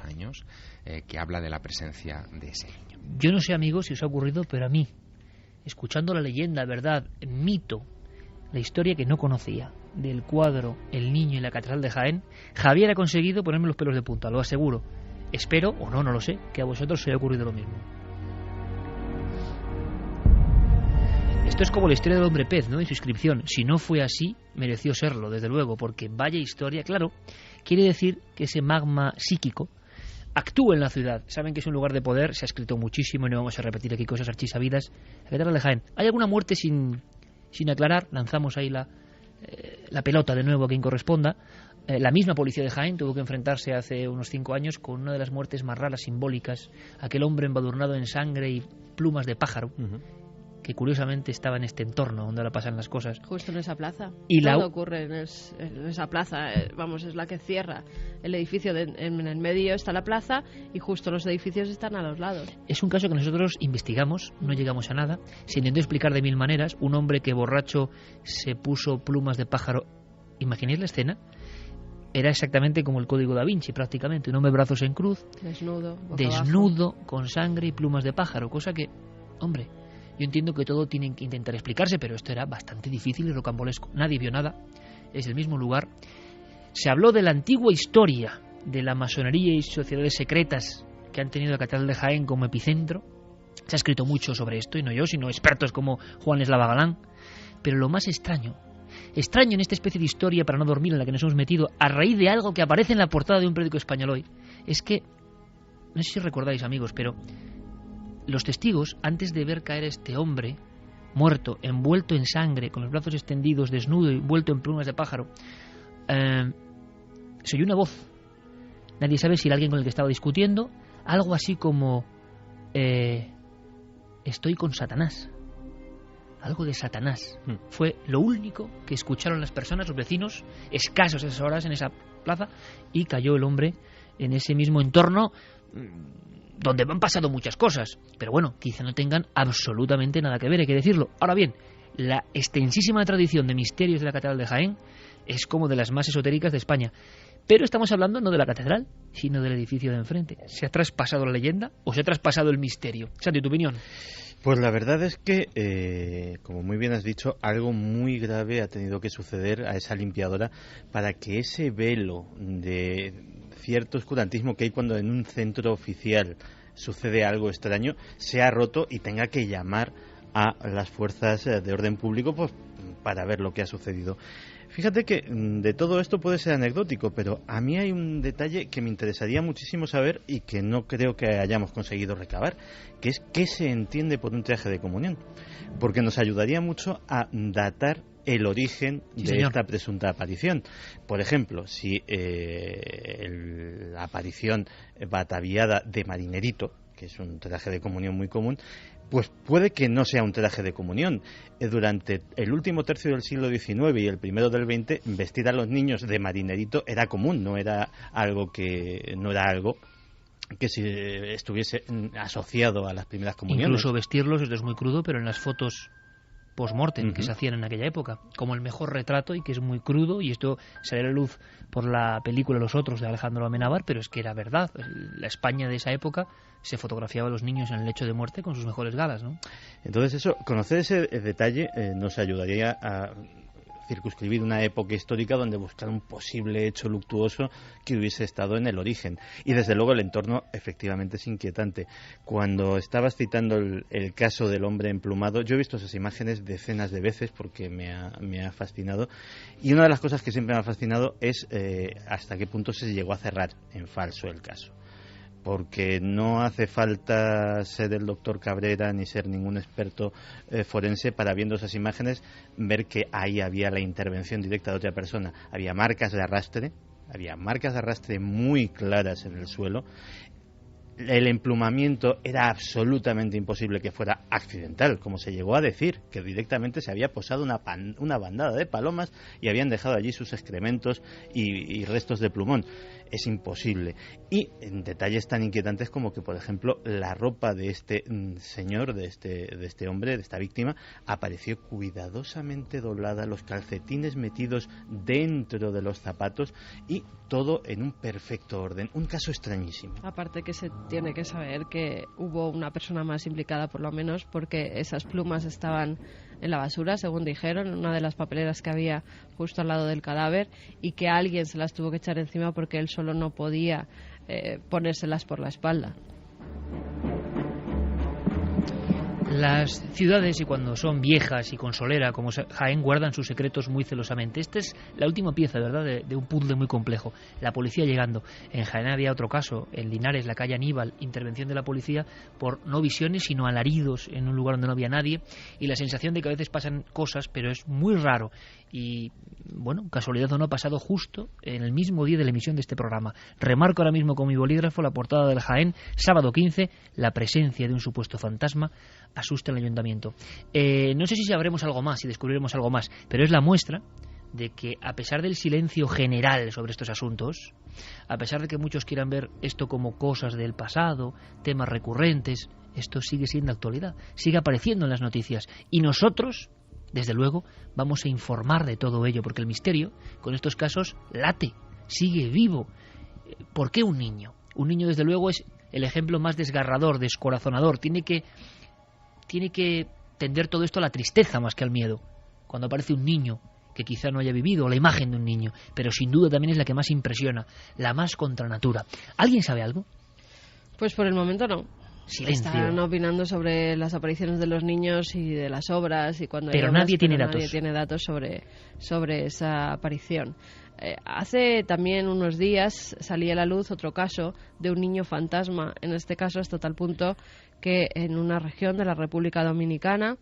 años que habla de la presencia de ese niño. Yo no sé, amigos, si os ha ocurrido, pero a mí, escuchando la leyenda, verdad, mito, la historia que no conocía del cuadro El Niño y la Catedral de Jaén, Javier ha conseguido ponerme los pelos de punta, lo aseguro. Espero, o no lo sé, que a vosotros os haya ocurrido lo mismo. Esto es como la historia del hombre pez, ¿no? Y su inscripción. Si no fue así, mereció serlo, desde luego, porque vaya historia, claro, quiere decir que ese magma psíquico actúa en la ciudad. Saben que es un lugar de poder, se ha escrito muchísimo y no vamos a repetir aquí cosas archisabidas. La Catedral de Jaén. ¿Hay alguna muerte sin aclarar? Lanzamos ahí la pelota de nuevo a quien corresponda. La misma policía de Jaén tuvo que enfrentarse hace unos 5 años con una de las muertes más raras, simbólicas. Aquel hombre embadurnado en sangre y plumas de pájaro, que curiosamente estaba en este entorno donde ahora pasan las cosas. Justo en esa plaza. Y todo ocurre en esa plaza. Es la que cierra el edificio. En el medio está la plaza y justo los edificios están a los lados. Es un caso que nosotros investigamos, no llegamos a nada. Se intentó explicar de 1000 maneras. Un hombre que borracho se puso plumas de pájaro. ¿Imagináis la escena? Era exactamente como el Código Da Vinci, prácticamente. Un hombre brazos en cruz, desnudo, con sangre y plumas de pájaro. Cosa que, hombre, Yo entiendo que todo tienen que intentar explicarse, pero esto era bastante difícil y rocambolesco. Nadie vio nada. Es el mismo lugar. Se habló de la antigua historia de la masonería y sociedades secretas que han tenido la Catedral de Jaén como epicentro. Se ha escrito mucho sobre esto, y no yo, sino expertos como Juan Eslava Galán. Pero lo más extraño en esta especie de historia para no dormir en la que nos hemos metido, a raíz de algo que aparece en la portada de un periódico español hoy, es que, no sé si recordáis, amigos, pero los testigos, antes de ver caer a este hombre muerto, envuelto en sangre, con los brazos extendidos, desnudo y envuelto en plumas de pájaro, se oyó una voz. Nadie sabe si era alguien con el que estaba discutiendo, algo así como estoy con Satanás. Algo de Satanás. Fue lo único que escucharon las personas, los vecinos, escasos esas horas en esa plaza, y cayó el hombre en ese mismo entorno donde han pasado muchas cosas, pero bueno, quizá no tengan absolutamente nada que ver, hay que decirlo. Ahora bien, la extensísima tradición de misterios de la Catedral de Jaén es como de las más esotéricas de España. Pero estamos hablando no de la catedral, sino del edificio de enfrente. ¿Se ha traspasado la leyenda o se ha traspasado el misterio? Santi, ¿tu opinión? Pues la verdad es que, como muy bien has dicho, algo muy grave ha tenido que suceder a esa limpiadora para que ese velo de cierto oscurantismo que hay cuando en un centro oficial sucede algo extraño se ha roto y tenga que llamar a las fuerzas de orden público pues, para ver lo que ha sucedido. Fíjate que de todo esto puede ser anecdótico, pero a mí hay un detalle que me interesaría muchísimo saber y que no creo que hayamos conseguido recabar, que es qué se entiende por un traje de comunión, porque nos ayudaría mucho a datar el origen de esta presunta aparición. Por ejemplo, si la aparición va ataviada de marinerito, que es un traje de comunión muy común, pues puede que no sea un traje de comunión. Durante el último tercio del siglo XIX y el primero del XX, vestir a los niños de marinerito era común, no era algo que estuviese asociado a las primeras comuniones. Incluso vestirlos, esto es muy crudo, pero en las fotos post-mortem que se hacían en aquella época, como el mejor retrato, y que es muy crudo, y esto sale a la luz por la película Los Otros de Alejandro Amenábar, pero es que era verdad. La España de esa época se fotografiaba a los niños en el lecho de muerte con sus mejores galas, ¿no? Entonces conocer ese detalle nos ayudaría a circunscribir una época histórica donde buscar un posible hecho luctuoso que hubiese estado en el origen. Y desde luego el entorno efectivamente es inquietante. Cuando estabas citando el caso del hombre emplumado, yo he visto esas imágenes decenas de veces porque me ha fascinado, y una de las cosas que siempre me ha fascinado es hasta qué punto se llegó a cerrar en falso el caso. Porque no hace falta ser el doctor Cabrera ni ser ningún experto forense para, viendo esas imágenes, ver que ahí había la intervención directa de otra persona. Había marcas de arrastre muy claras en el suelo. El emplumamiento era absolutamente imposible que fuera accidental, como se llegó a decir, que directamente se había posado una bandada de palomas y habían dejado allí sus excrementos y restos de plumón. Es imposible. Y en detalles tan inquietantes como que, por ejemplo, la ropa de este señor, de este hombre, de esta víctima, apareció cuidadosamente doblada, los calcetines metidos dentro de los zapatos y todo en un perfecto orden. Un caso extrañísimo. Aparte que se tiene que saber que hubo una persona más implicada, por lo menos, porque esas plumas estaban en la basura, según dijeron, en una de las papeleras que había justo al lado del cadáver, y que alguien se las tuvo que echar encima porque él solo no podía ponérselas por la espalda. Las ciudades, y cuando son viejas y con solera como Jaén, guardan sus secretos muy celosamente. Esta es la última pieza, ¿verdad?, de un puzzle muy complejo. La policía llegando. En Jaén había otro caso, en Linares, la calle Aníbal, intervención de la policía por no visiones, sino alaridos en un lugar donde no había nadie, y la sensación de que a veces pasan cosas, pero es muy raro. Y, bueno, casualidad o no, ha pasado justo en el mismo día de la emisión de este programa. Remarco ahora mismo con mi bolígrafo la portada del Jaén, sábado 15, la presencia de un supuesto fantasma asusta el ayuntamiento. No sé si sabremos algo más, si descubriremos algo más, pero es la muestra de que, a pesar del silencio general sobre estos asuntos, a pesar de que muchos quieran ver esto como cosas del pasado, temas recurrentes, esto sigue siendo actualidad, sigue apareciendo en las noticias, y nosotros, desde luego, vamos a informar de todo ello, porque el misterio con estos casos late, sigue vivo. ¿Por qué un niño? Un niño, desde luego, es el ejemplo más desgarrador, descorazonador. Tiene que tender todo esto a la tristeza más que al miedo. Cuando aparece un niño que quizá no haya vivido, o la imagen de un niño, pero sin duda también es la que más impresiona, la más contra natura. ¿Alguien sabe algo? Pues por el momento no. Silencio. Están opinando sobre las apariciones de los niños y de las obras y cuando pero nadie tiene datos. Nadie tiene datos sobre esa aparición. Hace también unos días salía a la luz otro caso de un niño fantasma, en este caso hasta tal punto que en una región de la República Dominicana,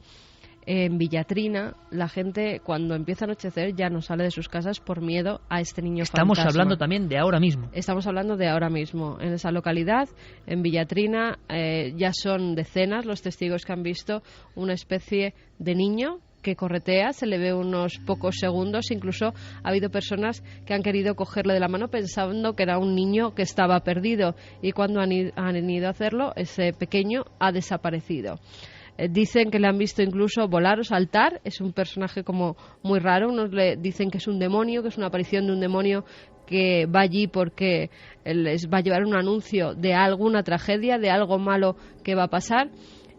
en Villatrina, la gente cuando empieza a anochecer ya no sale de sus casas por miedo a este niño fantasma. Estamos hablando también de ahora mismo. Estamos hablando de ahora mismo. En esa localidad, en Villatrina, ya son decenas los testigos que han visto una especie de niño que corretea, se le ve unos pocos segundos, incluso ha habido personas que han querido cogerle de la mano pensando que era un niño que estaba perdido y cuando han ido a hacerlo, ese pequeño ha desaparecido. Dicen que le han visto incluso volar o saltar, es un personaje como muy raro, unos le dicen que es un demonio, que es una aparición de un demonio que va allí porque les va a llevar un anuncio de alguna tragedia, de algo malo que va a pasar.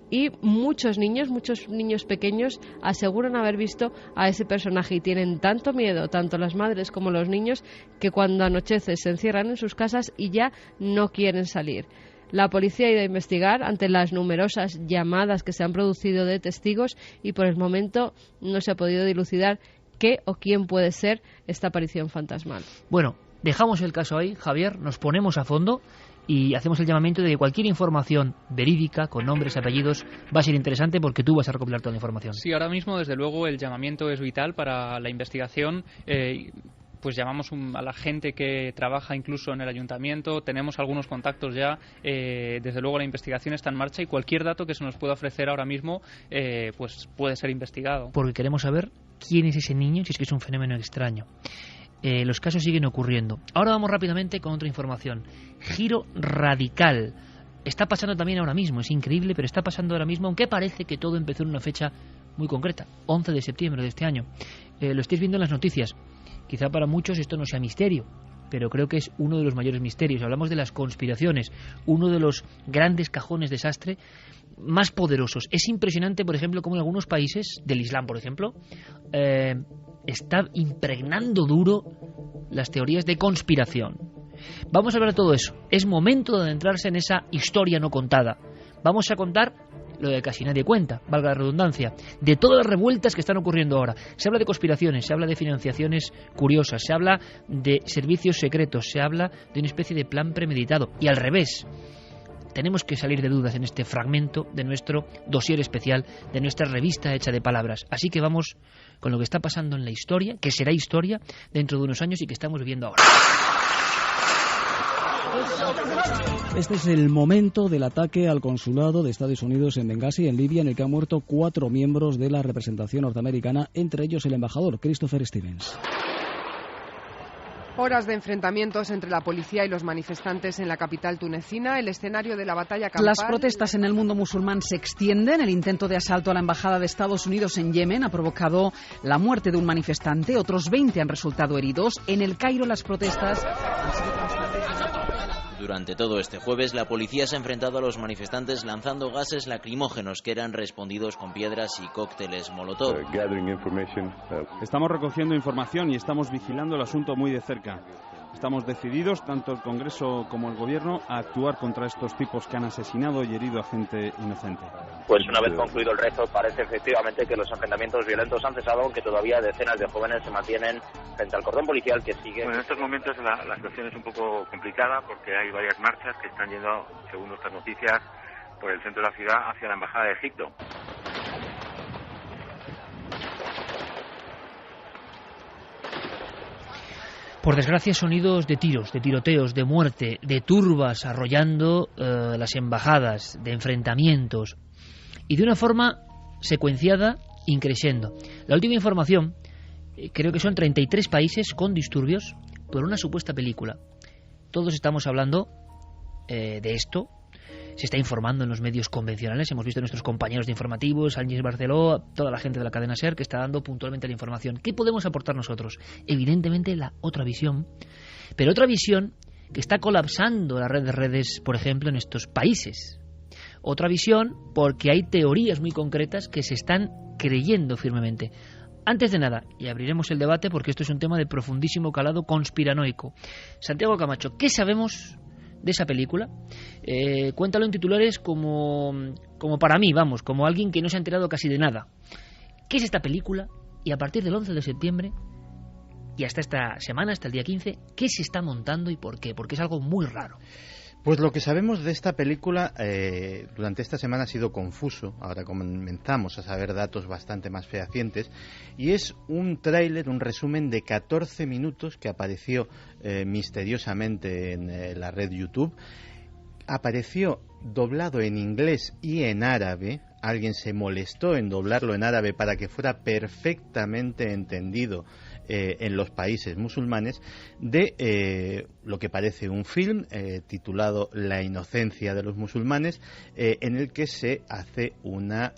Y muchos niños pequeños aseguran haber visto a ese personaje y tienen tanto miedo, tanto las madres como los niños, que cuando anochece se encierran en sus casas y ya no quieren salir. La policía ha ido a investigar ante las numerosas llamadas que se han producido de testigos y por el momento no se ha podido dilucidar qué o quién puede ser esta aparición fantasmal. Bueno, dejamos el caso ahí, Javier, nos ponemos a fondo y hacemos el llamamiento de que cualquier información verídica, con nombres, apellidos, va a ser interesante porque tú vas a recopilar toda la información. Sí, ahora mismo, desde luego, el llamamiento es vital para la investigación. Pues llamamos a la gente que trabaja incluso en el ayuntamiento, tenemos algunos contactos ya, desde luego la investigación está en marcha y cualquier dato que se nos pueda ofrecer ahora mismo pues puede ser investigado. Porque queremos saber quién es ese niño, si es que es un fenómeno extraño. Los casos siguen ocurriendo. Ahora vamos rápidamente con otra información. Giro radical. Está pasando también ahora mismo, es increíble, pero está pasando ahora mismo, aunque parece que todo empezó en una fecha muy concreta, 11 de septiembre de este año. Lo estáis viendo en las noticias. Quizá para muchos esto no sea misterio, pero creo que es uno de los mayores misterios. Hablamos de las conspiraciones, uno de los grandes cajones de desastre más poderosos. Es impresionante, por ejemplo, cómo en algunos países, del Islam, por ejemplo, está impregnando duro las teorías de conspiración. Vamos a hablar de todo eso. Es momento de adentrarse en esa historia no contada. Vamos a contar lo que casi nadie cuenta, valga la redundancia, de todas las revueltas que están ocurriendo ahora. Se habla de conspiraciones, se habla de financiaciones curiosas, se habla de servicios secretos, se habla de una especie de plan premeditado. Y al revés, tenemos que salir de dudas en este fragmento de nuestro dossier especial, de nuestra revista hecha de palabras. Así que vamos con lo que está pasando en la historia, que será historia dentro de unos años y que estamos viviendo ahora. Este es el momento del ataque al consulado de Estados Unidos en Bengasi, en Libia, en el que han muerto 4 miembros de la representación norteamericana, entre ellos el embajador Christopher Stevens. Horas de enfrentamientos entre la policía y los manifestantes en la capital tunecina, el escenario de la batalla campal. Las protestas en el mundo musulmán se extienden. El intento de asalto a la embajada de Estados Unidos en Yemen ha provocado la muerte de un manifestante. Otros 20 han resultado heridos. En El Cairo las protestas han sido constantes. Durante todo este jueves, la policía se ha enfrentado a los manifestantes lanzando gases lacrimógenos que eran respondidos con piedras y cócteles molotov. Estamos recogiendo información y estamos vigilando el asunto muy de cerca. Estamos decididos, tanto el Congreso como el Gobierno, a actuar contra estos tipos que han asesinado y herido a gente inocente. Pues una vez concluido el rezo, parece efectivamente que los enfrentamientos violentos han cesado, aunque todavía decenas de jóvenes se mantienen frente al cordón policial que sigue. Bueno, en estos momentos la situación es un poco complicada porque hay varias marchas que están yendo, según nuestras noticias, por el centro de la ciudad hacia la Embajada de Egipto. Por desgracia, sonidos de tiros, de tiroteos, de muerte, de turbas arrollando las embajadas, de enfrentamientos, y de una forma secuenciada, increciendo. La última información, creo que son 33 países con disturbios por una supuesta película. Todos estamos hablando de esto. Se está informando en los medios convencionales. Hemos visto a nuestros compañeros de informativos, Ángel Barceló, toda la gente de la cadena SER que está dando puntualmente la información. ¿Qué podemos aportar nosotros? Evidentemente la otra visión, pero otra visión que está colapsando la red de redes, por ejemplo, en estos países. otra visión, porque hay teorías muy concretas que se están creyendo firmemente. Antes de nada, y abriremos el debate porque esto es un tema de profundísimo calado conspiranoico. Santiago Camacho, ¿qué sabemos de esa película? Cuéntalo en titulares como para mí, vamos, como alguien que no se ha enterado casi de nada. ¿Qué es esta película? Y a partir del 11 de septiembre y hasta esta semana, hasta el día 15, ¿qué se está montando y por qué? Porque es algo muy raro. Pues lo que sabemos de esta película durante esta semana ha sido confuso. Ahora comenzamos a saber datos bastante más fehacientes. Y es un tráiler, un resumen de 14 minutos que apareció misteriosamente en la red YouTube. Apareció doblado en inglés y en árabe. Alguien se molestó en doblarlo en árabe para que fuera perfectamente entendido en los países musulmanes, de lo que parece un film titulado La inocencia de los musulmanes, en el que se hace una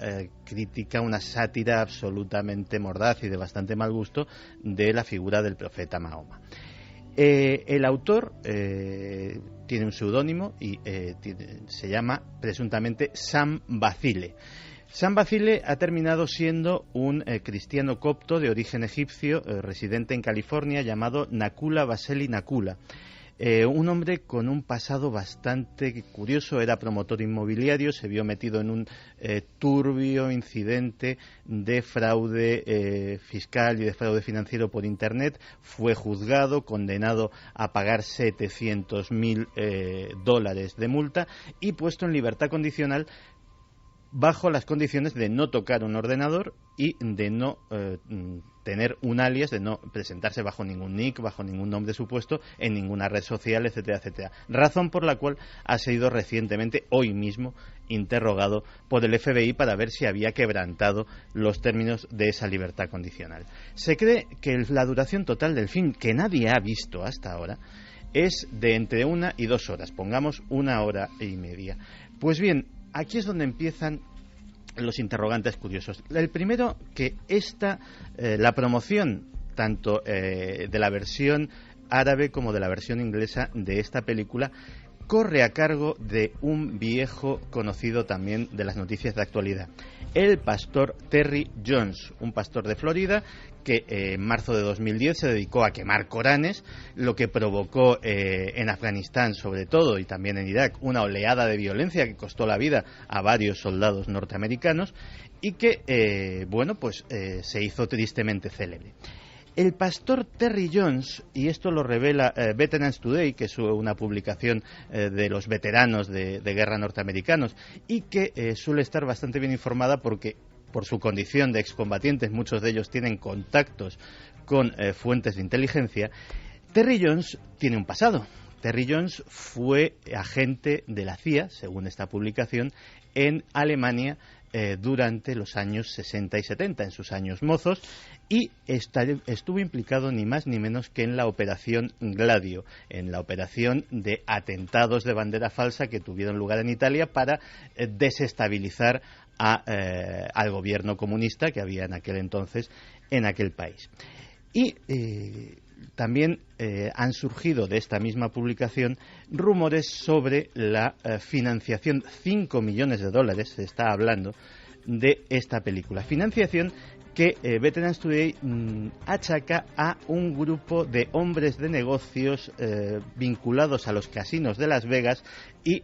crítica, una sátira absolutamente mordaz y de bastante mal gusto de la figura del profeta Mahoma. El autor tiene un seudónimo y se llama presuntamente Sam Basile. Sam Basile ha terminado siendo un cristiano copto de origen egipcio, residente en California, llamado Nakula Baseli Nakula. Un hombre con un pasado bastante curioso. Era promotor inmobiliario, se vio metido en un turbio incidente de fraude fiscal y de fraude financiero por Internet. Fue juzgado, condenado a pagar $700,000 de multa y puesto en libertad condicional bajo las condiciones de no tocar un ordenador y de no tener un alias, de no presentarse bajo ningún nick, bajo ningún nombre supuesto, en ninguna red social, etcétera, etcétera. Razón por la cual ha sido recientemente, hoy mismo, interrogado por el FBI para ver si había quebrantado los términos de esa libertad condicional. Se cree que la duración total del film, que nadie ha visto hasta ahora, es de entre 1 y 2 horas, pongamos 1 hora y media. Pues bien, aquí es donde empiezan los interrogantes curiosos. El primero, que la promoción tanto de la versión árabe como de la versión inglesa de esta película corre a cargo de un viejo conocido también de las noticias de actualidad, el pastor Terry Jones, un pastor de Florida que en marzo de 2010 se dedicó a quemar Coranes, lo que provocó en Afganistán sobre todo y también en Irak una oleada de violencia que costó la vida a varios soldados norteamericanos y que se hizo tristemente célebre. El pastor Terry Jones, y esto lo revela Veterans Today, que es una publicación de los veteranos de guerra norteamericanos, y que suele estar bastante bien informada porque, por su condición de excombatientes, muchos de ellos tienen contactos con fuentes de inteligencia. Terry Jones tiene un pasado. Terry Jones fue agente de la CIA, según esta publicación, en Alemania durante los años 60 y 70, en sus años mozos, y estuvo implicado ni más ni menos que en la Operación Gladio, en la operación de atentados de bandera falsa que tuvieron lugar en Italia para desestabilizar al gobierno comunista que había en aquel entonces en aquel país. Y también han surgido de esta misma publicación rumores sobre la financiación, $5 millones se está hablando, de esta película. Financiación que Veterans Today achaca a un grupo de hombres de negocios vinculados a los casinos de Las Vegas y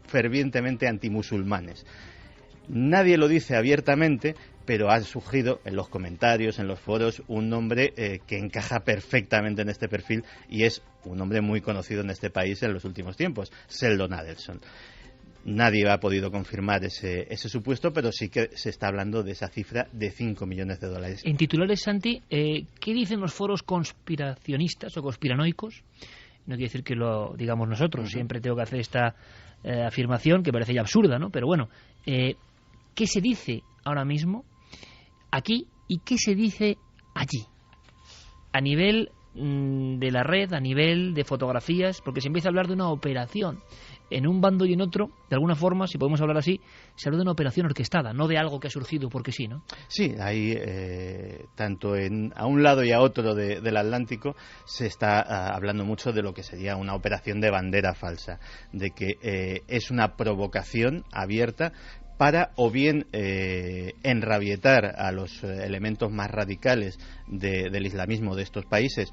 fervientemente antimusulmanes. Nadie lo dice abiertamente, pero ha surgido en los comentarios, en los foros, un nombre que encaja perfectamente en este perfil y es un hombre muy conocido en este país en los últimos tiempos, Sheldon Adelson. Nadie ha podido confirmar ese supuesto, pero sí que se está hablando de esa cifra de $5 millones. En titulares, Santi, ¿qué dicen los foros conspiracionistas o conspiranoicos? No quiere decir que lo digamos nosotros, siempre tengo que hacer esta afirmación que parece ya absurda, ¿no? Pero bueno, ¿qué se dice ahora mismo aquí y qué se dice allí? A nivel de la red, a nivel de fotografías, porque se empieza a hablar de una operación. en un bando y en otro, de alguna forma, si podemos hablar así, se habla de una operación orquestada, no de algo que ha surgido porque sí, ¿no? Sí, hay tanto a un lado y a otro del Atlántico se está hablando mucho de lo que sería una operación de bandera falsa, de que es una provocación abierta para o bien enrabietar a los elementos más radicales del islamismo de estos países,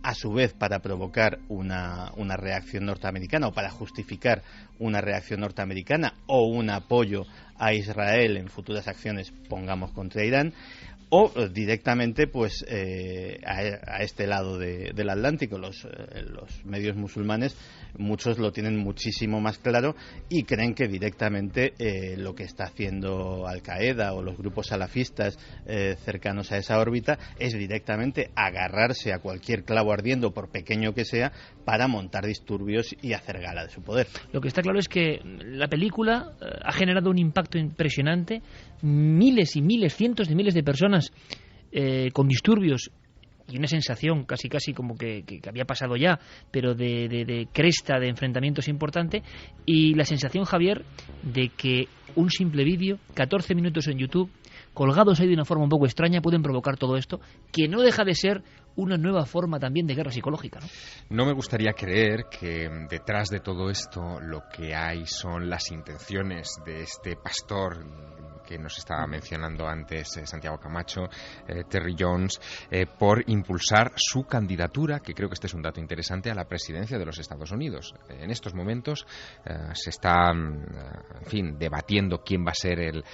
a su vez para provocar una reacción norteamericana o para justificar una reacción norteamericana o un apoyo a Israel en futuras acciones, pongamos, contra Irán, o directamente pues a este lado del Atlántico. Los medios musulmanes, muchos lo tienen muchísimo más claro y creen que directamente lo que está haciendo Al-Qaeda o los grupos salafistas cercanos a esa órbita es directamente agarrarse a cualquier clavo ardiendo, por pequeño que sea, para montar disturbios y hacer gala de su poder. Lo que está claro es que la película ha generado un impacto impresionante. Miles y miles, cientos de miles de personas con disturbios y una sensación casi como que había pasado ya, pero de cresta, de enfrentamientos importante, y la sensación, Javier, de que un simple vídeo, 14 minutos en YouTube, colgados ahí de una forma un poco extraña, pueden provocar todo esto, que no deja de ser una nueva forma también de guerra psicológica, ¿no? No me gustaría creer que detrás de todo esto lo que hay son las intenciones de este pastor que nos estaba mencionando antes Santiago Camacho, Terry Jones, por impulsar su candidatura, que creo que este es un dato interesante, a la presidencia de los Estados Unidos. En estos momentos se está, en fin, debatiendo quién va a ser el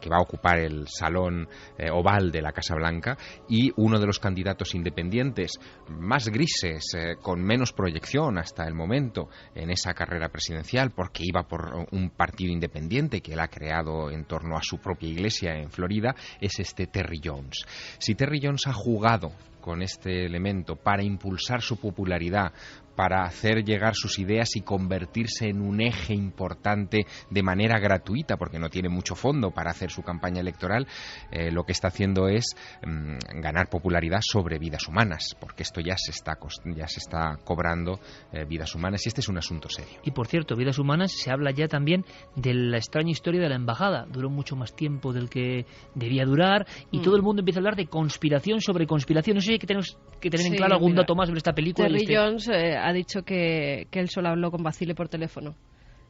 que va a ocupar el salón oval de la Casa Blanca, y uno de los candidatos independientes más grises, con menos proyección hasta el momento en esa carrera presidencial, porque iba por un partido independiente que él ha creado en torno a su propia iglesia en Florida, es este Terry Jones. Si Terry Jones ha jugado con este elemento para impulsar su popularidad, para hacer llegar sus ideas y convertirse en un eje importante de manera gratuita, porque no tiene mucho fondo para hacer su campaña electoral, lo que está haciendo es ganar popularidad sobre vidas humanas, porque esto ya se está cobrando vidas humanas, y este es un asunto serio. Y por cierto, vidas humanas, se habla ya también de la extraña historia de la embajada. Duró mucho más tiempo del que debía durar, y todo el mundo empieza a hablar de conspiración sobre conspiración. No sé si tenemos que tener en claro algún dato más sobre esta película. Terry Jones ha dicho que él solo habló con Basile por teléfono,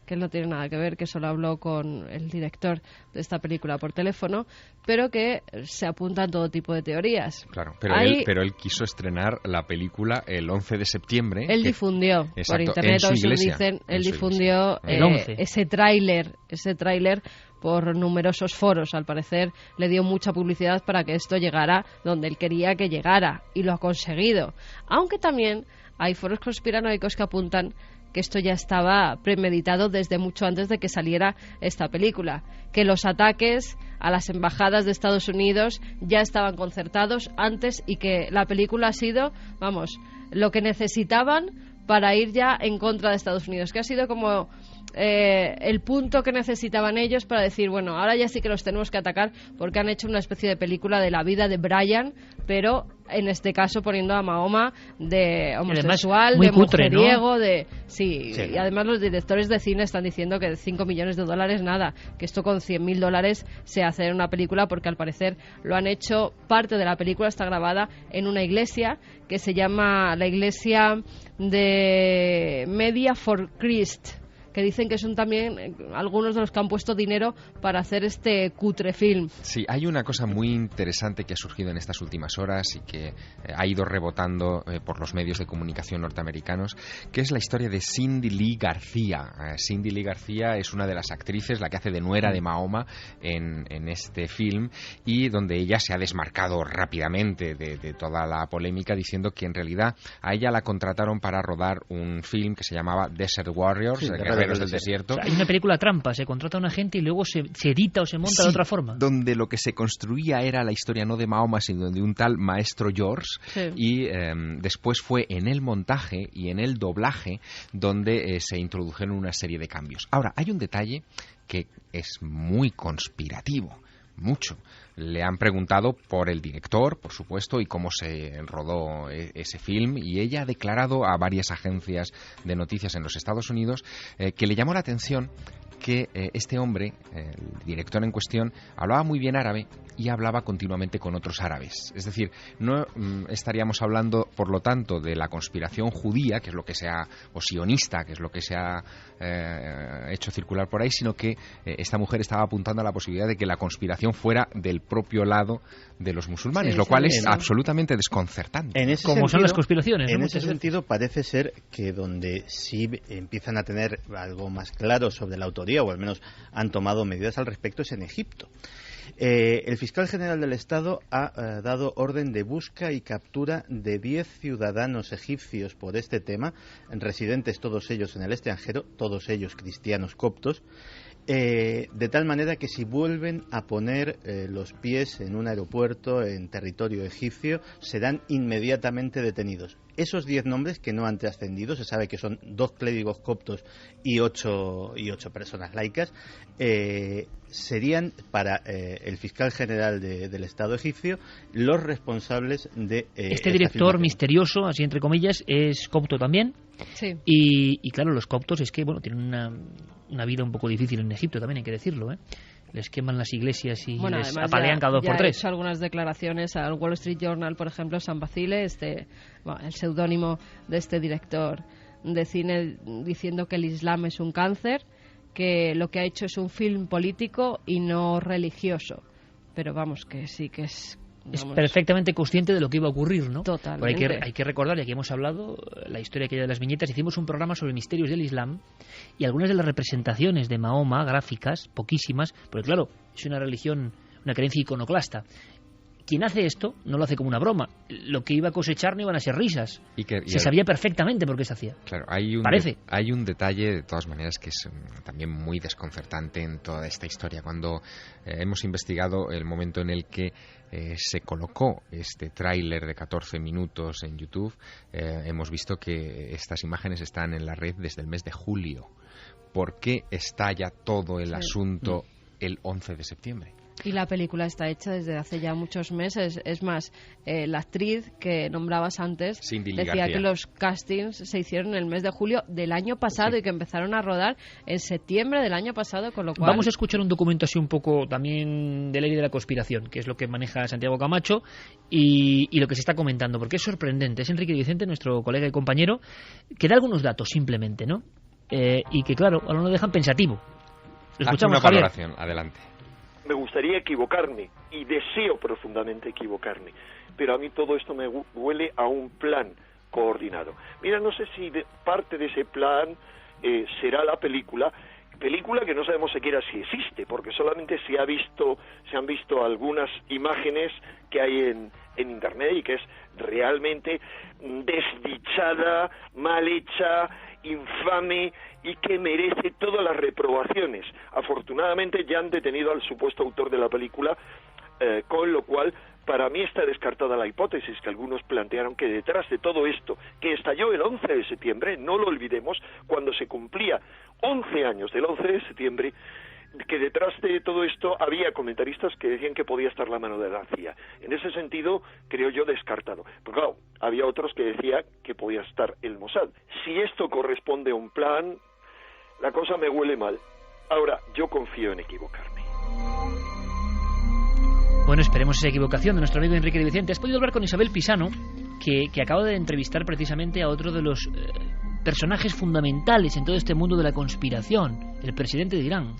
que él no tiene nada que ver, que solo habló con el director de esta película por teléfono, pero que se apuntan todo tipo de teorías. Claro, pero él quiso estrenar la película el 11 de septiembre. Él difundió por internet, él difundió ese tráiler por numerosos foros. Al parecer le dio mucha publicidad para que esto llegara donde él quería que llegara, y lo ha conseguido. Aunque también hay foros conspiranoicos que apuntan que esto ya estaba premeditado desde mucho antes de que saliera esta película, que los ataques a las embajadas de Estados Unidos ya estaban concertados antes, y que la película ha sido, lo que necesitaban para ir ya en contra de Estados Unidos, que ha sido como el punto que necesitaban ellos para decir, bueno, ahora ya sí que los tenemos que atacar, porque han hecho una especie de película de la vida de Brian, pero en este caso poniendo a Mahoma de homosexual, de mujeriego, ¿no? Sí, y además los directores de cine están diciendo que de $5 millones nada, que esto con $100.000 se hace en una película, porque al parecer lo han hecho, parte de la película está grabada en una iglesia que se llama la iglesia de Media for Christ, que dicen que son también algunos de los que han puesto dinero para hacer este cutre film. Sí, hay una cosa muy interesante que ha surgido en estas últimas horas y que ha ido rebotando por los medios de comunicación norteamericanos, que es la historia de Cindy Lee García. Cindy Lee García es una de las actrices, la que hace de nuera de Mahoma en este film, y donde ella se ha desmarcado rápidamente de toda la polémica, diciendo que en realidad a ella la contrataron para rodar un film que se llamaba Desert Warriors, Guerreros del Desierto. O sea, hay una película trampa, se contrata a una gente y luego se edita o se monta de otra forma. Donde lo que se construía era la historia no de Mahoma, sino de un tal maestro George, y después fue en el montaje y en el doblaje donde se introdujeron una serie de cambios. Ahora, hay un detalle que es muy conspirativo, mucho. Le han preguntado por el director, por supuesto, y cómo se rodó ese film, y ella ha declarado a varias agencias de noticias en los Estados Unidos que le llamó la atención que este hombre, el director en cuestión, hablaba muy bien árabe y hablaba continuamente con otros árabes. Es decir, no estaríamos hablando, por lo tanto, de la conspiración judía, que es lo que se ha, o sionista, que es lo que se ha hecho circular por ahí, sino que esta mujer estaba apuntando a la posibilidad de que la conspiración fuera del propio lado de los musulmanes, Sí, lo cual sí, es absolutamente desconcertante. En ese Como sentido, son las conspiraciones, ¿no? En Muchas ese veces. sentido, parece ser que donde sí empiezan a tener algo más claro sobre la autoría, o al menos han tomado medidas al respecto, es en Egipto. El fiscal general del Estado ha dado orden de busca y captura de 10 ciudadanos egipcios por este tema, residentes todos ellos en el extranjero, todos ellos cristianos coptos, de tal manera que si vuelven a poner los pies en un aeropuerto en territorio egipcio, serán inmediatamente detenidos. Esos 10 nombres que no han trascendido, se sabe que son 2 clérigos coptos y 8 personas laicas, serían para el fiscal general del Estado egipcio los responsables de este director misterioso, así entre comillas, es copto también. Sí. Y claro, los coptos es que bueno, tienen una vida un poco difícil en Egipto también, hay que decirlo, ¿eh? Les queman las iglesias y les apalean cada 2 por 3. Ha hecho algunas declaraciones al Wall Street Journal, por ejemplo, Sam Basile, el seudónimo de este director de cine, diciendo que el Islam es un cáncer, que lo que ha hecho es un film político y no religioso. Pero vamos, que sí que es... Es perfectamente consciente de lo que iba a ocurrir, ¿no? Totalmente. Hay que recordar, y aquí hemos hablado, la historia aquella de las viñetas, hicimos un programa sobre misterios del Islam, y algunas de las representaciones de Mahoma, gráficas, poquísimas, porque claro, es una religión, una creencia iconoclasta. Quien hace esto no lo hace como una broma. Lo que iba a cosechar no iban a ser risas. Se sabía perfectamente por qué se hacía. Claro, hay un detalle, de todas maneras, que es también muy desconcertante en toda esta historia. Cuando hemos investigado el momento en el que se colocó este tráiler de 14 minutos en YouTube, hemos visto que estas imágenes están en la red desde el mes de julio. ¿Por qué estalla todo el asunto el 11 de septiembre? Y la película está hecha desde hace ya muchos meses. Es más, la actriz que nombrabas antes decía que los castings se hicieron en el mes de julio del año pasado y que empezaron a rodar en septiembre del año pasado, con lo cual... Vamos a escuchar un documento así un poco también de ley de la conspiración, que es lo que maneja Santiago Camacho y lo que se está comentando, porque es sorprendente. Es Enrique Vicente, nuestro colega y compañero, que da algunos datos simplemente, ¿no? Y que, claro, ahora nos dejan pensativo. Escuchamos, Javier. Valoración, adelante. Me gustaría equivocarme y deseo profundamente equivocarme, pero a mí todo esto me huele a un plan coordinado. Mira, no sé si parte de ese plan será la película que no sabemos siquiera si existe, porque solamente se han visto algunas imágenes que hay en internet y que es realmente desdichada, mal hecha, infame y que merece todas las reprobaciones. Afortunadamente ya han detenido al supuesto autor de la película, con lo cual para mí está descartada la hipótesis que algunos plantearon, que detrás de todo esto, que estalló el 11 de septiembre, no lo olvidemos, cuando se cumplía 11 años del 11 de septiembre, que detrás de todo esto había comentaristas que decían que podía estar la mano de la CIA. En ese sentido, creo yo, descartado. Pero claro, había otros que decían que podía estar el Mossad. Si esto corresponde a un plan, la cosa me huele mal. Ahora, yo confío en equivocarme. Bueno, esperemos esa equivocación de nuestro amigo Enrique de Vicente. Has podido hablar con Isabel Pisano, que acaba de entrevistar precisamente a otro de los personajes fundamentales en todo este mundo de la conspiración, el presidente de Irán.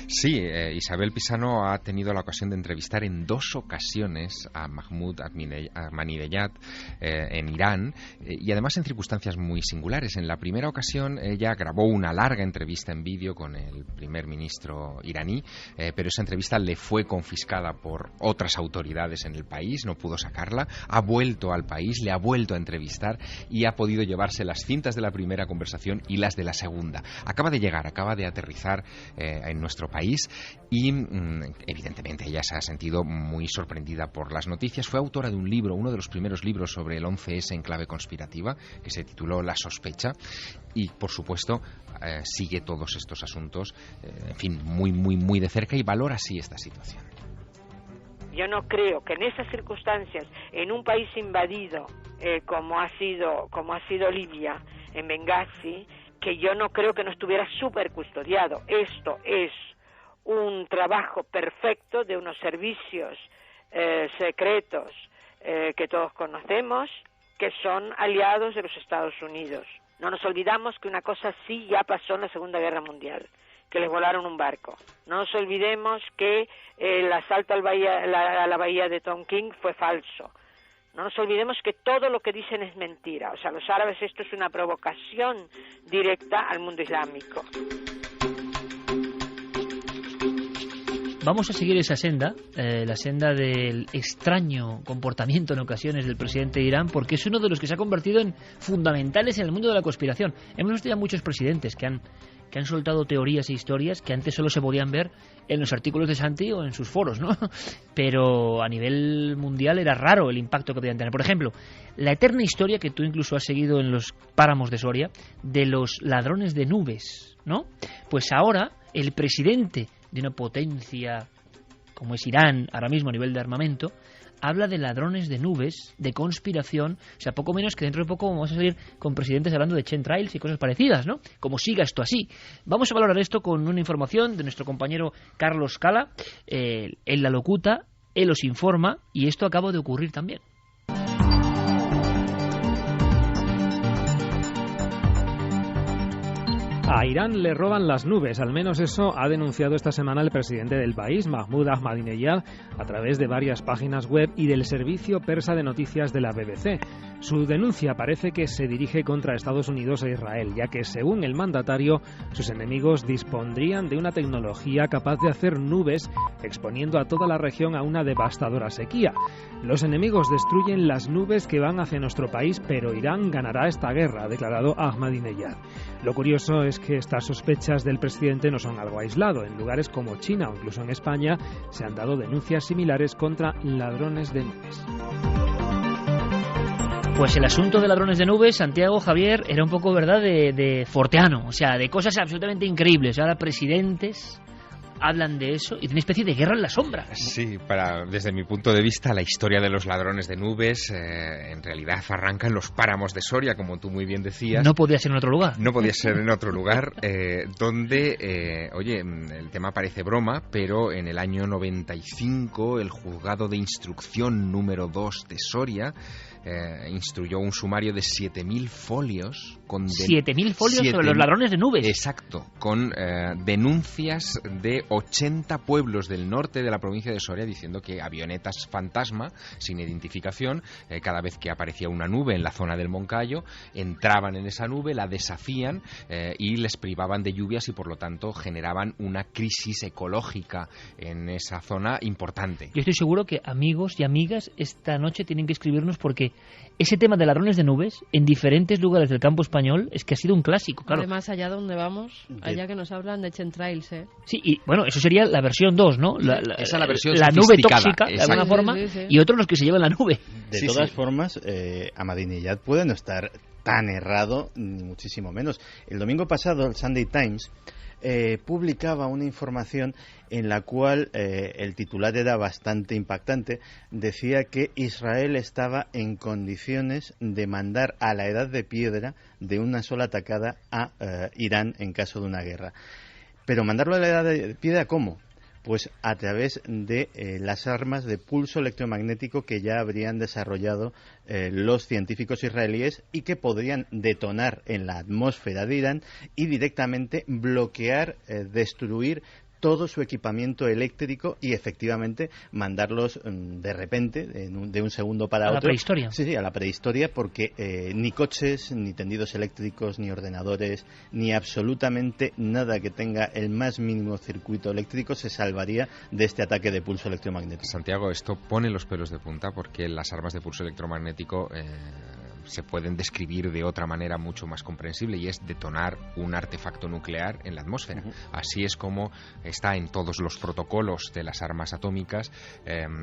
Sí, Isabel Pisano ha tenido la ocasión de entrevistar en 2 ocasiones a Mahmoud Ahmadinejad en Irán, y además en circunstancias muy singulares. En la primera ocasión ella grabó una larga entrevista en vídeo con el primer ministro iraní, pero esa entrevista le fue confiscada por otras autoridades en el país, no pudo sacarla, ha vuelto al país, le ha vuelto a entrevistar y ha podido llevarse las cintas de la primera conversación y las de la segunda. Acaba de llegar, acaba de aterrizar en nuestro país y evidentemente ella se ha sentido muy sorprendida por las noticias. Fue autora de un libro, uno de los primeros libros sobre el 11S en clave conspirativa, que se tituló La sospecha, y por supuesto sigue todos estos asuntos, en fin, muy de cerca, y valora así esta situación. yo no creo que en esas circunstancias, en un país invadido como ha sido Libia, en Benghazi, que yo no creo que no estuviera súper custodiado. Esto es un trabajo perfecto de unos servicios secretos que todos conocemos, que son aliados de los Estados Unidos. No nos olvidamos que una cosa así ya pasó en la Segunda Guerra Mundial, que les volaron un barco. No nos olvidemos que el asalto a la bahía de Tonkin fue falso. No nos olvidemos que todo lo que dicen es mentira. O sea, los árabes, esto es una provocación directa al mundo islámico. Vamos a seguir esa senda, la senda del extraño comportamiento en ocasiones del presidente de Irán, porque es uno de los que se ha convertido en fundamentales en el mundo de la conspiración. Hemos visto ya muchos presidentes que han soltado teorías e historias que antes solo se podían ver en los artículos de Santi o en sus foros, ¿no? Pero a nivel mundial era raro el impacto que podían tener. Por ejemplo, la eterna historia que tú incluso has seguido en los páramos de Soria de los ladrones de nubes, ¿no? Pues ahora el presidente de una potencia como es Irán ahora mismo a nivel de armamento habla de ladrones de nubes, de conspiración, o sea, poco menos que dentro de poco vamos a salir con presidentes hablando de chemtrails y cosas parecidas, ¿no? Como siga esto así. Vamos a valorar esto con una información de nuestro compañero Carlos Cala. Él la locuta, él os informa y esto acaba de ocurrir también. A Irán le roban las nubes, al menos eso ha denunciado esta semana el presidente del país, Mahmoud Ahmadinejad, a través de varias páginas web y del servicio persa de noticias de la BBC. Su denuncia parece que se dirige contra Estados Unidos e Israel, ya que, según el mandatario, sus enemigos dispondrían de una tecnología capaz de hacer nubes, exponiendo a toda la región a una devastadora sequía. Los enemigos destruyen las nubes que van hacia nuestro país, pero Irán ganará esta guerra, ha declarado Ahmadinejad. Lo curioso es que estas sospechas del presidente no son algo aislado. En lugares como China o incluso en España se han dado denuncias similares contra ladrones de nubes. Pues el asunto de ladrones de nubes, Santiago, Javier, era un poco, ¿verdad?, de forteano, o sea, de cosas absolutamente increíbles. Ahora presidentes hablan de eso y de una especie de guerra en la sombra, ¿no? Sí, desde mi punto de vista, la historia de los ladrones de nubes en realidad arranca en los páramos de Soria, como tú muy bien decías. No podía ser en otro lugar. No podía ser en otro lugar, donde, oye, el tema parece broma, pero en el año 95 el juzgado de instrucción número 2 de Soria instruyó un sumario de 7.000 folios. 7.000 folios sobre los ladrones de nubes. Exacto, con denuncias de 80 pueblos del norte de la provincia de Soria diciendo que avionetas fantasma sin identificación, cada vez que aparecía una nube en la zona del Moncayo, entraban en esa nube, la deshacían y les privaban de lluvias y por lo tanto generaban una crisis ecológica en esa zona importante. Yo estoy seguro que amigos y amigas esta noche tienen que escribirnos porque ese tema de ladrones de nubes en diferentes lugares del campo español es que ha sido un clásico, claro. Además, allá donde vamos, allá que nos hablan de chemtrails, ¿eh? Sí, y bueno, eso sería la versión 2, ¿no? Esa es la versión la nube tóxica, exacto, de alguna forma, sí. y otros los que se llevan la nube. De todas formas, Ahmadinejad puede no estar tan errado, ni muchísimo menos. El domingo pasado, el Sunday Times publicaba una información en la cual el titular era bastante impactante. Decía que Israel estaba en condiciones de mandar a la edad de piedra de una sola tacada a Irán en caso de una guerra. Pero mandarlo a la edad de piedra, ¿cómo? Pues a través de las armas de pulso electromagnético que ya habrían desarrollado los científicos israelíes y que podrían detonar en la atmósfera de Irán y directamente bloquear, destruir todo su equipamiento eléctrico y efectivamente mandarlos de repente, de un segundo para otro. ¿A la prehistoria? Sí, a la prehistoria, porque ni coches, ni tendidos eléctricos, ni ordenadores, ni absolutamente nada que tenga el más mínimo circuito eléctrico se salvaría de este ataque de pulso electromagnético. Santiago, esto pone los pelos de punta porque las armas de pulso electromagnético se pueden describir de otra manera mucho más comprensible y es detonar un artefacto nuclear en la atmósfera. Así es como está en todos los protocolos de las armas atómicas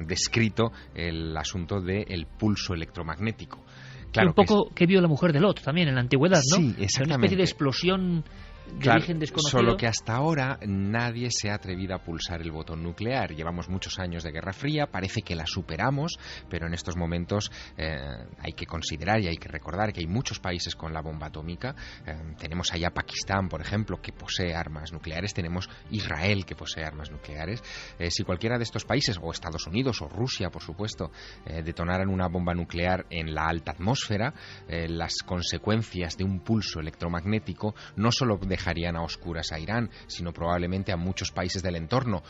descrito el asunto del pulso electromagnético. Claro, un poco que vio la mujer de Lot también en la antigüedad, ¿no? Sí, exactamente. Una especie de explosión de origen desconocido. Solo que hasta ahora nadie se ha atrevido a pulsar el botón nuclear. Llevamos muchos años de Guerra Fría, parece que la superamos, pero en estos momentos hay que considerar y hay que recordar que hay muchos países con la bomba atómica. Tenemos allá Pakistán, por ejemplo, que posee armas nucleares, tenemos Israel, que posee armas nucleares. Si cualquiera de estos países, o Estados Unidos o Rusia, por supuesto, detonaran una bomba nuclear en la alta atmósfera, las consecuencias de un pulso electromagnético no solo dejarían a oscuras a Irán, sino probablemente a muchos países del entorno,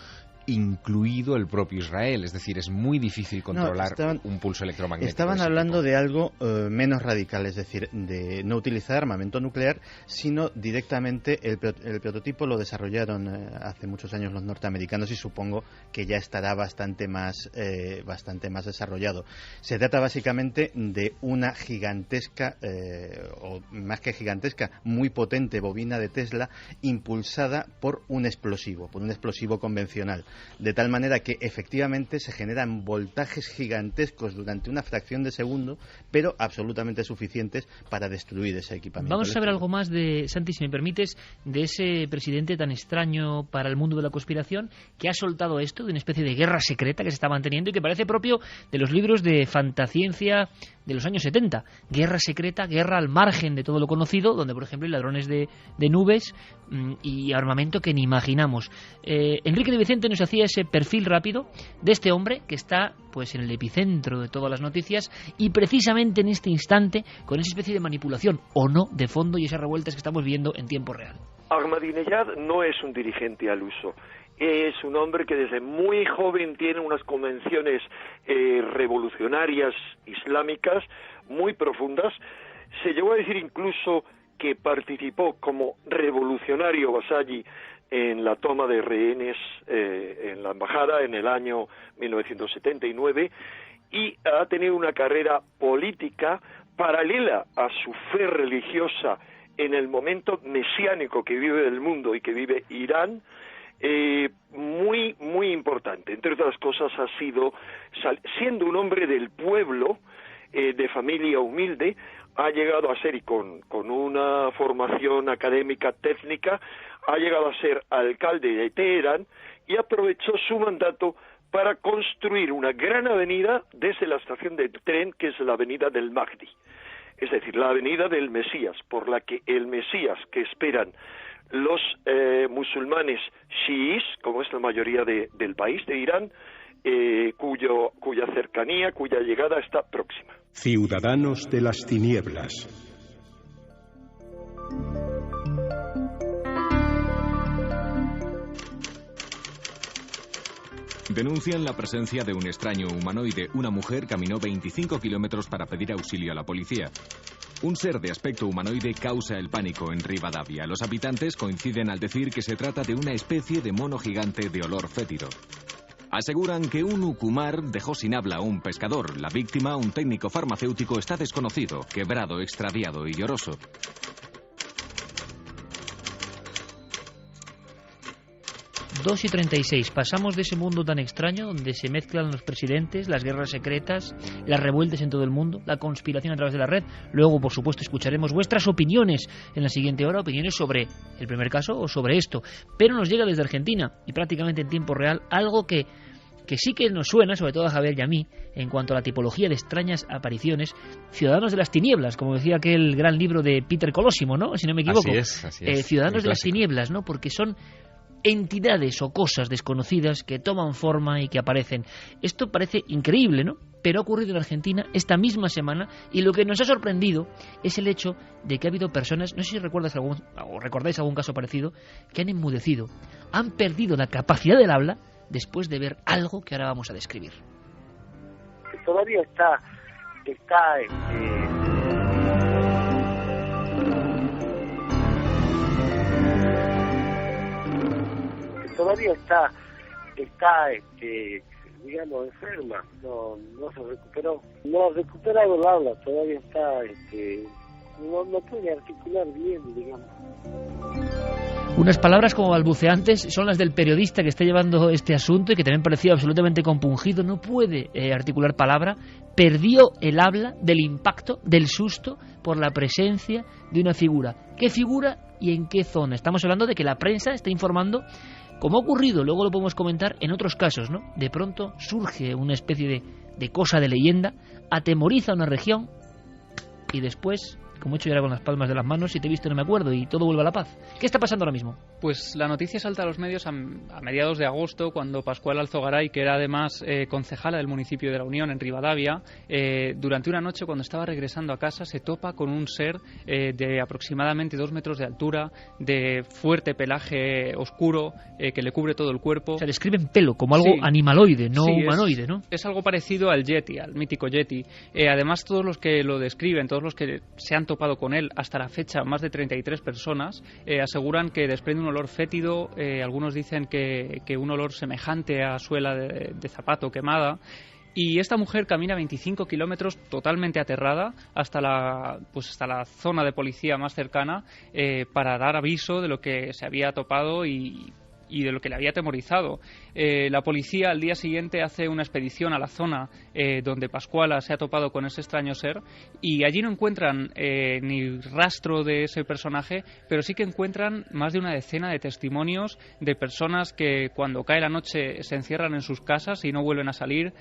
incluido el propio Israel. Es decir, es muy difícil controlar un pulso electromagnético. Estaban hablando de algo menos radical, es decir, de no utilizar armamento nuclear, sino directamente el prototipo lo desarrollaron hace muchos años los norteamericanos y supongo que ya estará bastante más desarrollado. Se trata básicamente de una gigantesca, o más que gigantesca, muy potente bobina de Tesla impulsada por un explosivo convencional. De tal manera que efectivamente se generan voltajes gigantescos durante una fracción de segundo, pero absolutamente suficientes para destruir ese equipamiento. Vamos a ver algo más de, Santi, si me permites, de ese presidente tan extraño para el mundo de la conspiración, que ha soltado esto de una especie de guerra secreta que se está manteniendo y que parece propio de los libros de fantasciencia de los años 70. Guerra secreta, guerra al margen de todo lo conocido, donde, por ejemplo, hay ladrones de nubes y armamento que ni imaginamos. Enrique de Vicente nos hacía ese perfil rápido de este hombre que está pues en el epicentro de todas las noticias y precisamente en este instante con esa especie de manipulación o no de fondo y esas revueltas que estamos viendo en tiempo real. Ahmadinejad no es un dirigente al uso. Es un hombre que desde muy joven tiene unas convenciones revolucionarias islámicas muy profundas. Se llegó a decir incluso que participó como revolucionario Basagi en la toma de rehenes en la embajada en el año 1979 y ha tenido una carrera política paralela a su fe religiosa en el momento mesiánico que vive el mundo y que vive Irán, muy, muy importante. Entre otras cosas ha sido, siendo un hombre del pueblo, de familia humilde, ha llegado a ser, y con una formación académica técnica, ha llegado a ser alcalde de Teherán y aprovechó su mandato para construir una gran avenida desde la estación de tren, que es la avenida del Mahdi, es decir, la avenida del Mesías, por la que el Mesías que esperan los musulmanes chiíes, como es la mayoría del país de Irán, cuya cercanía, cuya llegada está próxima. Ciudadanos de las tinieblas. Denuncian la presencia de un extraño humanoide. Una mujer caminó 25 kilómetros para pedir auxilio a la policía. Un ser de aspecto humanoide causa el pánico en Rivadavia. Los habitantes coinciden al decir que se trata de una especie de mono gigante de olor fétido. Aseguran que un ucumar dejó sin habla a un pescador. La víctima, un técnico farmacéutico, está desconocido, quebrado, extraviado y lloroso. Dos y 36. Pasamos de ese mundo tan extraño donde se mezclan los presidentes, las guerras secretas, las revueltas en todo el mundo, la conspiración a través de la red. Luego, por supuesto, escucharemos vuestras opiniones en la siguiente hora, opiniones sobre el primer caso o sobre esto. Pero nos llega desde Argentina y prácticamente en tiempo real algo que sí que nos suena, sobre todo a Javier y a mí, en cuanto a la tipología de extrañas apariciones. Ciudadanos de las tinieblas, como decía aquel gran libro de Peter Colosimo, ¿no? Si no me equivoco. Así es. Ciudadanos de las tinieblas, ¿no? Porque son entidades o cosas desconocidas que toman forma y que aparecen. Esto parece increíble, ¿no? Pero ha ocurrido en Argentina esta misma semana y lo que nos ha sorprendido es el hecho de que ha habido personas, no sé si recordáis algún caso parecido, que han enmudecido, han perdido la capacidad del habla después de ver algo que ahora vamos a describir. Todavía está digamos, enferma, no se recuperó, no ha recuperado el habla, todavía está, no puede articular bien, digamos. Unas palabras como balbuceantes son las del periodista que está llevando este asunto y que también parecía absolutamente compungido. No puede articular palabra. Perdió el habla del impacto, del susto, por la presencia de una figura. ¿Qué figura? y en qué zona. Estamos hablando de que la prensa está informando, como ha ocurrido, luego lo podemos comentar en otros casos, ¿no? De pronto surge una especie de cosa de leyenda, atemoriza una región y después, como he hecho yo ahora con las palmas de las manos, si te he visto no me acuerdo, y todo vuelve a la paz. ¿Qué está pasando ahora mismo? Pues la noticia salta a los medios a mediados de agosto, cuando Pascual Alzogaray, que era además concejala del municipio de La Unión, en Rivadavia, durante una noche, cuando estaba regresando a casa, se topa con un ser de aproximadamente 2 metros de altura, de fuerte pelaje oscuro, que le cubre todo el cuerpo. O sea, describen pelo como algo animaloide, no humanoide, ¿no? Es algo parecido al Yeti, al mítico Yeti. Además, todos los que lo describen, todos los que se han topado con él hasta la fecha, más de 33 personas, aseguran que desprende un olor fétido. Algunos dicen que un olor semejante a suela de zapato quemada. Y esta mujer camina 25 kilómetros totalmente aterrada hasta la zona de policía más cercana, para dar aviso de lo que se había topado y de lo que le había atemorizado. La policía al día siguiente hace una expedición a la zona donde Pascuala se ha topado con ese extraño ser, y allí no encuentran ni rastro de ese personaje, pero sí que encuentran más de una decena de testimonios de personas que cuando cae la noche se encierran en sus casas y no vuelven a salir.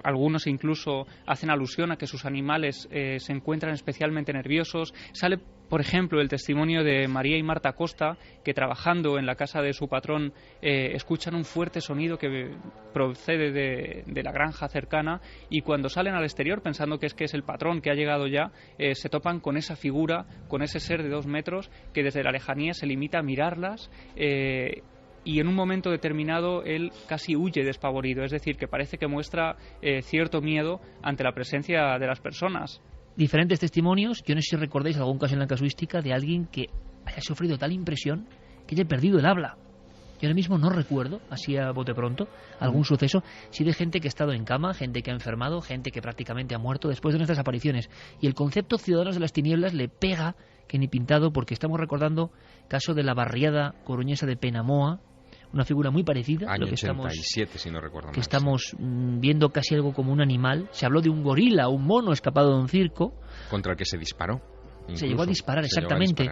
Algunos incluso hacen alusión a que sus animales se encuentran especialmente nerviosos. Sale, por ejemplo, el testimonio de María y Marta Costa, que trabajando en la casa de su patrón escuchan un fuerte sonido que procede de la granja cercana, y cuando salen al exterior pensando que es el patrón que ha llegado ya, se topan con esa figura, con ese ser de 2 metros que desde la lejanía se limita a mirarlas, y en un momento determinado él casi huye despavorido, es decir, que parece que muestra cierto miedo ante la presencia de las personas. Diferentes testimonios. Yo no sé si recordáis algún caso en la casuística de alguien que haya sufrido tal impresión que haya perdido el habla. Yo ahora mismo no recuerdo, así a bote pronto, algún suceso. Sí, de gente que ha estado en cama, gente que ha enfermado, gente que prácticamente ha muerto después de nuestras apariciones. Y el concepto Ciudadanos de las Tinieblas le pega que ni pintado, porque estamos recordando el caso de la barriada coruñesa de Penamoa, una figura muy parecida. Año lo que 87, si no recuerdo mal. Que estamos viendo casi algo como un animal. Se habló de un gorila, un mono escapado de un circo. Contra el que se disparó. Incluso. Se llegó a disparar, exactamente.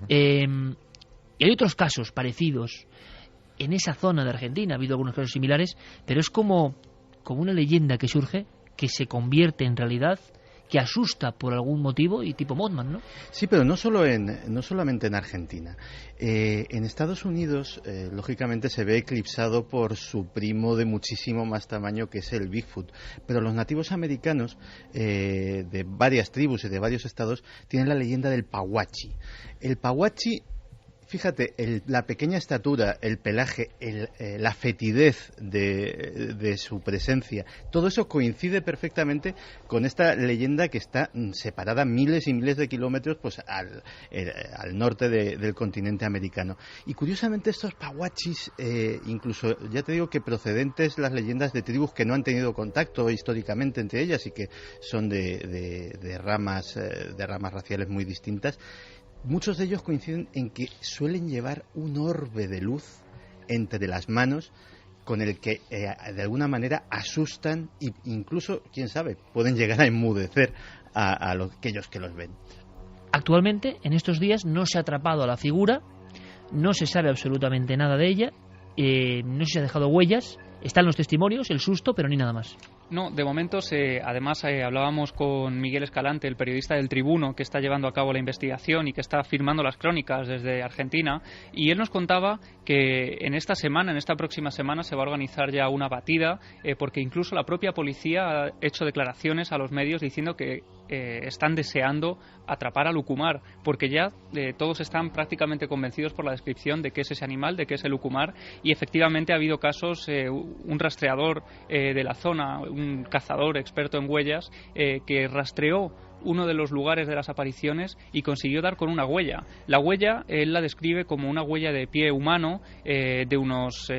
Y hay otros casos parecidos. En esa zona de Argentina ha habido algunos casos similares, pero es como una leyenda que surge, que se convierte en realidad, que asusta por algún motivo, y tipo Mothman, ¿no? Sí, pero no solamente en Argentina. En Estados Unidos, lógicamente, se ve eclipsado por su primo de muchísimo más tamaño, que es el Bigfoot. Pero los nativos americanos, de varias tribus y de varios estados, tienen la leyenda del Pahuachi. El Pahuachi, fíjate, la pequeña estatura, el pelaje, la fetidez de su presencia, todo eso coincide perfectamente con esta leyenda que está separada miles y miles de kilómetros, pues al norte del continente americano. Y curiosamente estos pahuachis, incluso ya te digo que procedentes las leyendas de tribus que no han tenido contacto históricamente entre ellas y que son de ramas raciales muy distintas, muchos de ellos coinciden en que suelen llevar un orbe de luz entre las manos con el que de alguna manera asustan e incluso, quién sabe, pueden llegar a enmudecer a aquellos que los ven. Actualmente, en estos días, no se ha atrapado a la figura, no se sabe absolutamente nada de ella, no se ha dejado huellas, están los testimonios, el susto, pero ni nada más. No, de momento, además hablábamos con Miguel Escalante, el periodista del Tribuno, que está llevando a cabo la investigación y que está firmando las crónicas desde Argentina, y él nos contaba que en esta próxima semana, se va a organizar ya una batida, porque incluso la propia policía ha hecho declaraciones a los medios diciendo que están deseando atrapar al lucumar, porque ya todos están prácticamente convencidos por la descripción de qué es ese animal, de qué es el lucumar, y efectivamente ha habido casos, un rastreador de la zona, un cazador experto en huellas, que rastreó uno de los lugares de las apariciones y consiguió dar con una huella. La huella él la describe como una huella de pie humano, de unos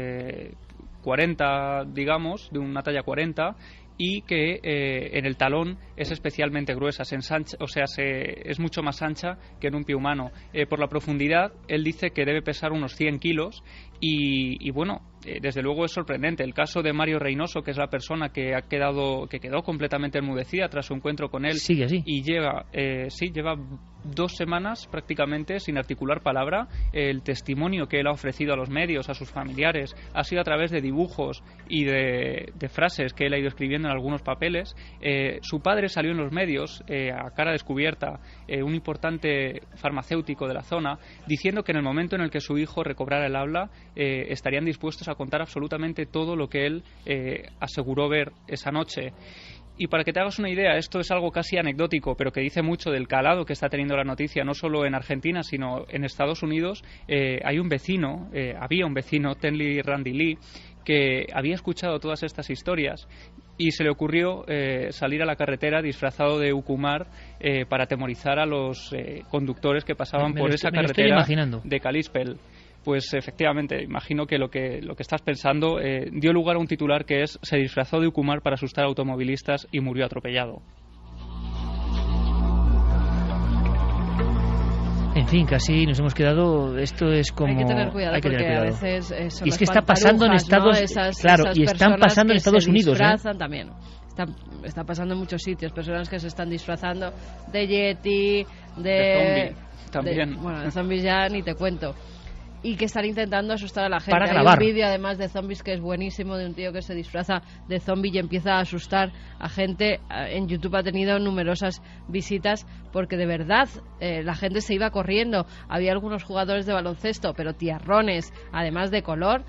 40, digamos, de una talla 40, y que en el talón es especialmente gruesa, se ensancha, o sea, es mucho más ancha que en un pie humano. Por la profundidad, él dice que debe pesar unos 100 kilos y bueno, desde luego es sorprendente. El caso de Mario Reynoso, que es la persona que quedó completamente enmudecida tras su encuentro con él, sigue así. Y lleva 2 semanas prácticamente sin articular palabra. El testimonio que él ha ofrecido a los medios, a sus familiares, ha sido a través de dibujos y de frases que él ha ido escribiendo en algunos papeles. Su padre salió en los medios a cara descubierta, un importante farmacéutico de la zona, diciendo que en el momento en el que su hijo recobrara el habla estarían dispuestos a contar absolutamente todo lo que él aseguró ver esa noche. Y para que te hagas una idea, esto es algo casi anecdótico, pero que dice mucho del calado que está teniendo la noticia, no solo en Argentina, sino en Estados Unidos. Había un vecino, Tenley Randy Lee, que había escuchado todas estas historias y se le ocurrió salir a la carretera disfrazado de Ucumar para atemorizar a los conductores que pasaban por esa carretera de Kalispell. Pues efectivamente, imagino que lo que estás pensando dio lugar a un titular que es: se disfrazó de Ucumar para asustar a automovilistas y murió atropellado. En fin, casi nos hemos quedado. Esto es como. Hay que tener cuidado porque a veces son y es que está pasando en Estados Unidos. Claro, y están pasando en Estados Unidos. También. Está pasando en muchos sitios. Personas que se están disfrazando de Yeti, de zombie también. De zombies ya ni te cuento. Y que están intentando asustar a la gente. Para grabar. Hay un vídeo además de zombies que es buenísimo, de un tío que se disfraza de zombie y empieza a asustar a gente. En YouTube ha tenido numerosas visitas porque de verdad la gente se iba corriendo. Había algunos jugadores de baloncesto, pero tiarrones, además de color,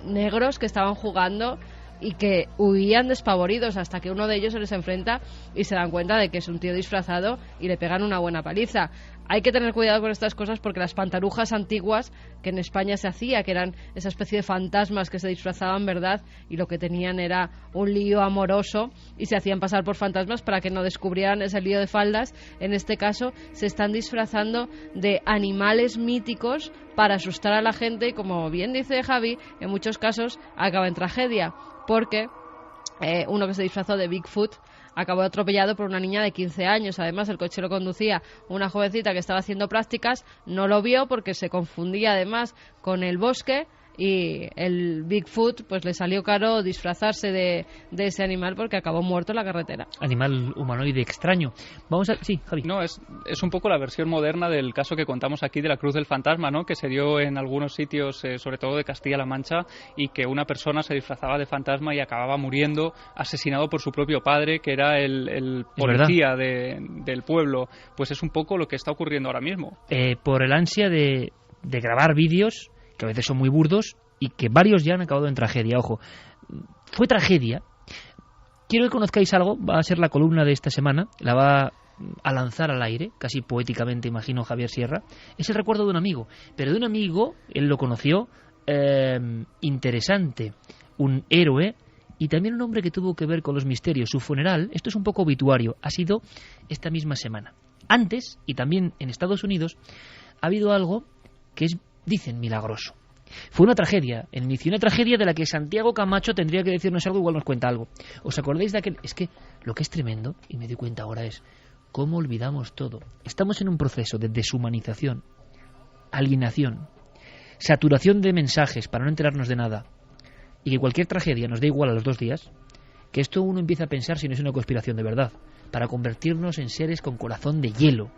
negros, que estaban jugando y que huían despavoridos hasta que uno de ellos se les enfrenta y se dan cuenta de que es un tío disfrazado y le pegan una buena paliza. Hay que tener cuidado con estas cosas porque las pantarujas antiguas que en España se hacía, que eran esa especie de fantasmas que se disfrazaban, ¿verdad? Y lo que tenían era un lío amoroso y se hacían pasar por fantasmas para que no descubrieran ese lío de faldas. En este caso se están disfrazando de animales míticos para asustar a la gente y, como bien dice Javi, en muchos casos acaba en tragedia porque uno que se disfrazó de Bigfoot acabó atropellado por una niña de 15 años. Además, el coche lo conducía una jovencita que estaba haciendo prácticas, no lo vio porque se confundía además con el bosque y el Bigfoot pues le salió caro disfrazarse de ese animal porque acabó muerto en la carretera. Animal humanoide extraño. Vamos a... Sí, Javi. No, es un poco la versión moderna del caso que contamos aquí de la Cruz del Fantasma, ¿no? Que se dio en algunos sitios, sobre todo de Castilla-La Mancha, y que una persona se disfrazaba de fantasma y acababa muriendo asesinado por su propio padre, que era el policía del pueblo. Pues es un poco lo que está ocurriendo ahora mismo. Por el ansia de grabar vídeos que a veces son muy burdos y que varios ya han acabado en tragedia. Ojo, fue tragedia. Quiero que conozcáis algo, va a ser la columna de esta semana, la va a lanzar al aire, casi poéticamente, imagino, Javier Sierra. Es el recuerdo de un amigo, pero de un amigo, él lo conoció, interesante, un héroe y también un hombre que tuvo que ver con los misterios. Su funeral, esto es un poco obituario, ha sido esta misma semana. Antes, y también en Estados Unidos, ha habido algo que es, dicen, milagroso. Fue una tragedia, en inicio, una tragedia de la que Santiago Camacho tendría que decirnos algo, igual nos cuenta algo. ¿Os acordáis de aquel? Es que lo que es tremendo, y me doy cuenta ahora, es cómo olvidamos todo. Estamos en un proceso de deshumanización, alienación, saturación de mensajes para no enterarnos de nada, y que cualquier tragedia nos da igual a los 2 días, que esto uno empieza a pensar si no es una conspiración de verdad, para convertirnos en seres con corazón de hielo.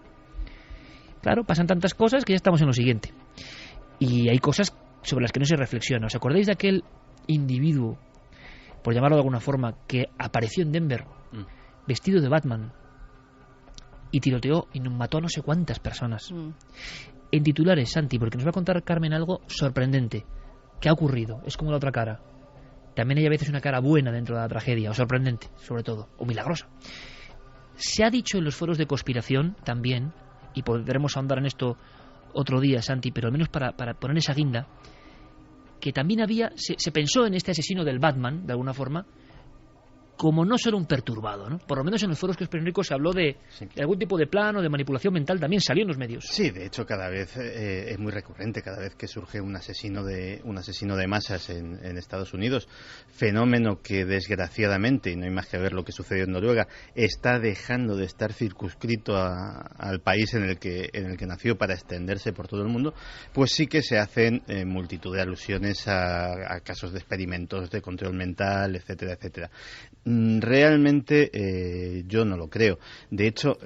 Claro, pasan tantas cosas que ya estamos en lo siguiente. Y hay cosas sobre las que no se reflexiona. ¿Os acordáis de aquel individuo, por llamarlo de alguna forma, que apareció en Denver vestido de Batman y tiroteó y mató a no sé cuántas personas? En titulares, Santi, porque nos va a contar Carmen algo sorprendente. ¿Qué ha ocurrido? Es como la otra cara. También hay a veces una cara buena dentro de la tragedia, o sorprendente, sobre todo, o milagrosa. Se ha dicho en los foros de conspiración también, y podremos ahondar en esto otro día, Santi, pero al menos para poner esa guinda, que también se pensó en este asesino del Batman, de alguna forma, como no solo un perturbado, ¿no? Por lo menos en los foros conspiranoicos se habló de algún tipo de plan o de manipulación mental, también salió en los medios. Sí, de hecho cada vez es muy recurrente, cada vez que surge un asesino de masas en Estados Unidos, fenómeno que desgraciadamente, y no hay más que ver lo que sucedió en Noruega, está dejando de estar circunscrito al país en el que nació para extenderse por todo el mundo, pues sí que se hacen multitud de alusiones a casos de experimentos de control mental, etcétera, etcétera. Realmente yo no lo creo. De hecho,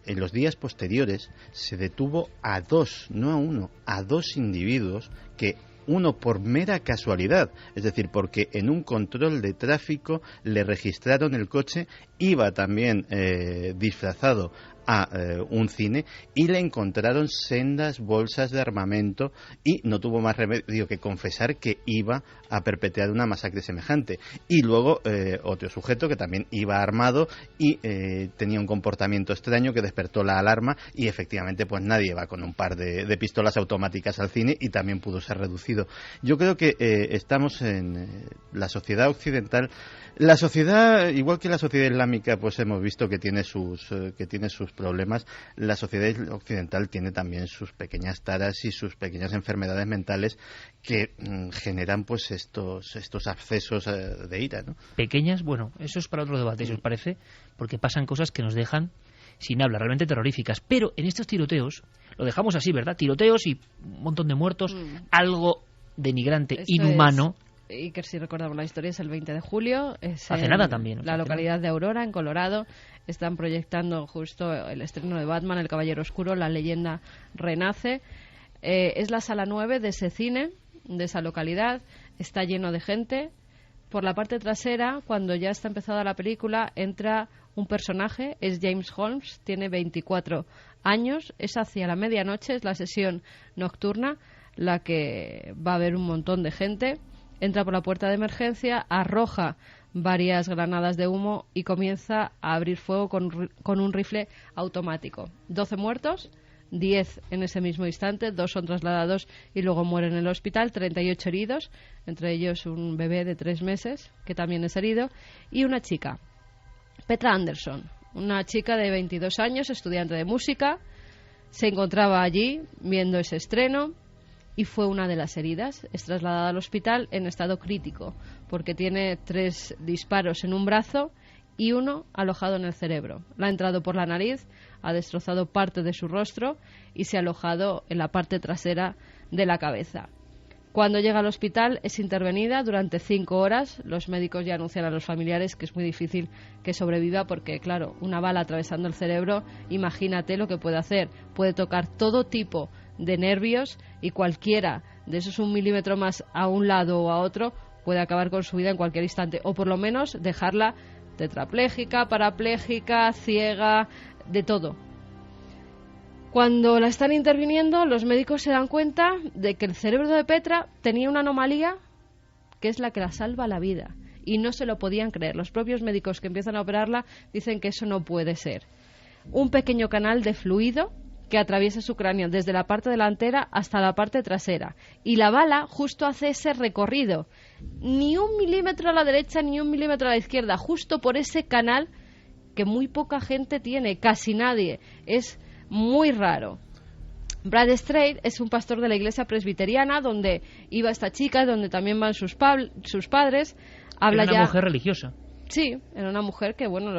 en los días posteriores se detuvo a dos, no a uno, a dos individuos que uno por mera casualidad, es decir, porque en un control de tráfico le registraron el coche, iba también disfrazado a un cine y le encontraron sendas bolsas de armamento y no tuvo más remedio que confesar que iba a perpetrar una masacre semejante. Y luego otro sujeto que también iba armado y tenía un comportamiento extraño que despertó la alarma y efectivamente pues nadie va con un par de pistolas automáticas al cine y también pudo ser reducido. Yo creo que estamos en la sociedad occidental. La sociedad, igual que la sociedad islámica, pues hemos visto que tiene sus problemas. La sociedad occidental tiene también sus pequeñas taras y sus pequeñas enfermedades mentales que generan pues estos abscesos de ira, ¿no? Pequeñas, bueno, eso es para otro debate, si os parece, porque pasan cosas que nos dejan sin habla, realmente terroríficas. Pero en estos tiroteos, lo dejamos así, ¿verdad? Tiroteos y un montón de muertos, algo denigrante, esto inhumano. Y que si recordamos la historia, es el 20 de julio. Es hace nada también. La localidad de Aurora, en Colorado. Están proyectando justo el estreno de Batman, El Caballero Oscuro, la leyenda renace. Es la sala 9 de ese cine, de esa localidad. Está lleno de gente. Por la parte trasera, cuando ya está empezada la película, entra un personaje, es James Holmes, tiene 24 años. Es hacia la medianoche, es la sesión nocturna, la que va a haber un montón de gente. Entra por la puerta de emergencia, arroja varias granadas de humo y comienza a abrir fuego con un rifle automático. 12 muertos, 10 en ese mismo instante, 2 son trasladados y luego mueren en el hospital, 38 heridos, entre ellos un bebé de 3 meses, que también es herido, y una chica, Petra Anderson, una chica de 22 años, estudiante de música, se encontraba allí viendo ese estreno, y fue una de las heridas. Es trasladada al hospital en estado crítico porque tiene 3 disparos en un brazo y 1 alojado en el cerebro. La ha entrado por la nariz, ha destrozado parte de su rostro y se ha alojado en la parte trasera de la cabeza. Cuando llega al hospital es intervenida durante 5 horas. Los médicos ya anuncian a los familiares que es muy difícil que sobreviva porque, claro, una bala atravesando el cerebro, imagínate lo que puede hacer. Puede tocar todo tipo de nervios y cualquiera de esos 1 milímetro más a un lado o a otro puede acabar con su vida en cualquier instante o por lo menos dejarla tetrapléjica, parapléjica, ciega, de todo. Cuando la están interviniendo, los médicos se dan cuenta de que el cerebro de Petra tenía una anomalía que es la que la salva la vida y no se lo podían creer. Los propios médicos que empiezan a operarla dicen que eso no puede ser. Un pequeño canal de fluido que atraviesa su cráneo desde la parte delantera hasta la parte trasera. Y la bala justo hace ese recorrido. Ni 1 milímetro a la derecha ni 1 milímetro a la izquierda. Justo por ese canal que muy poca gente tiene, casi nadie. Es muy raro. Brad Strait es un pastor de la iglesia presbiteriana donde iba esta chica, donde también van sus padres. Era una mujer religiosa. Sí, era una mujer que, bueno,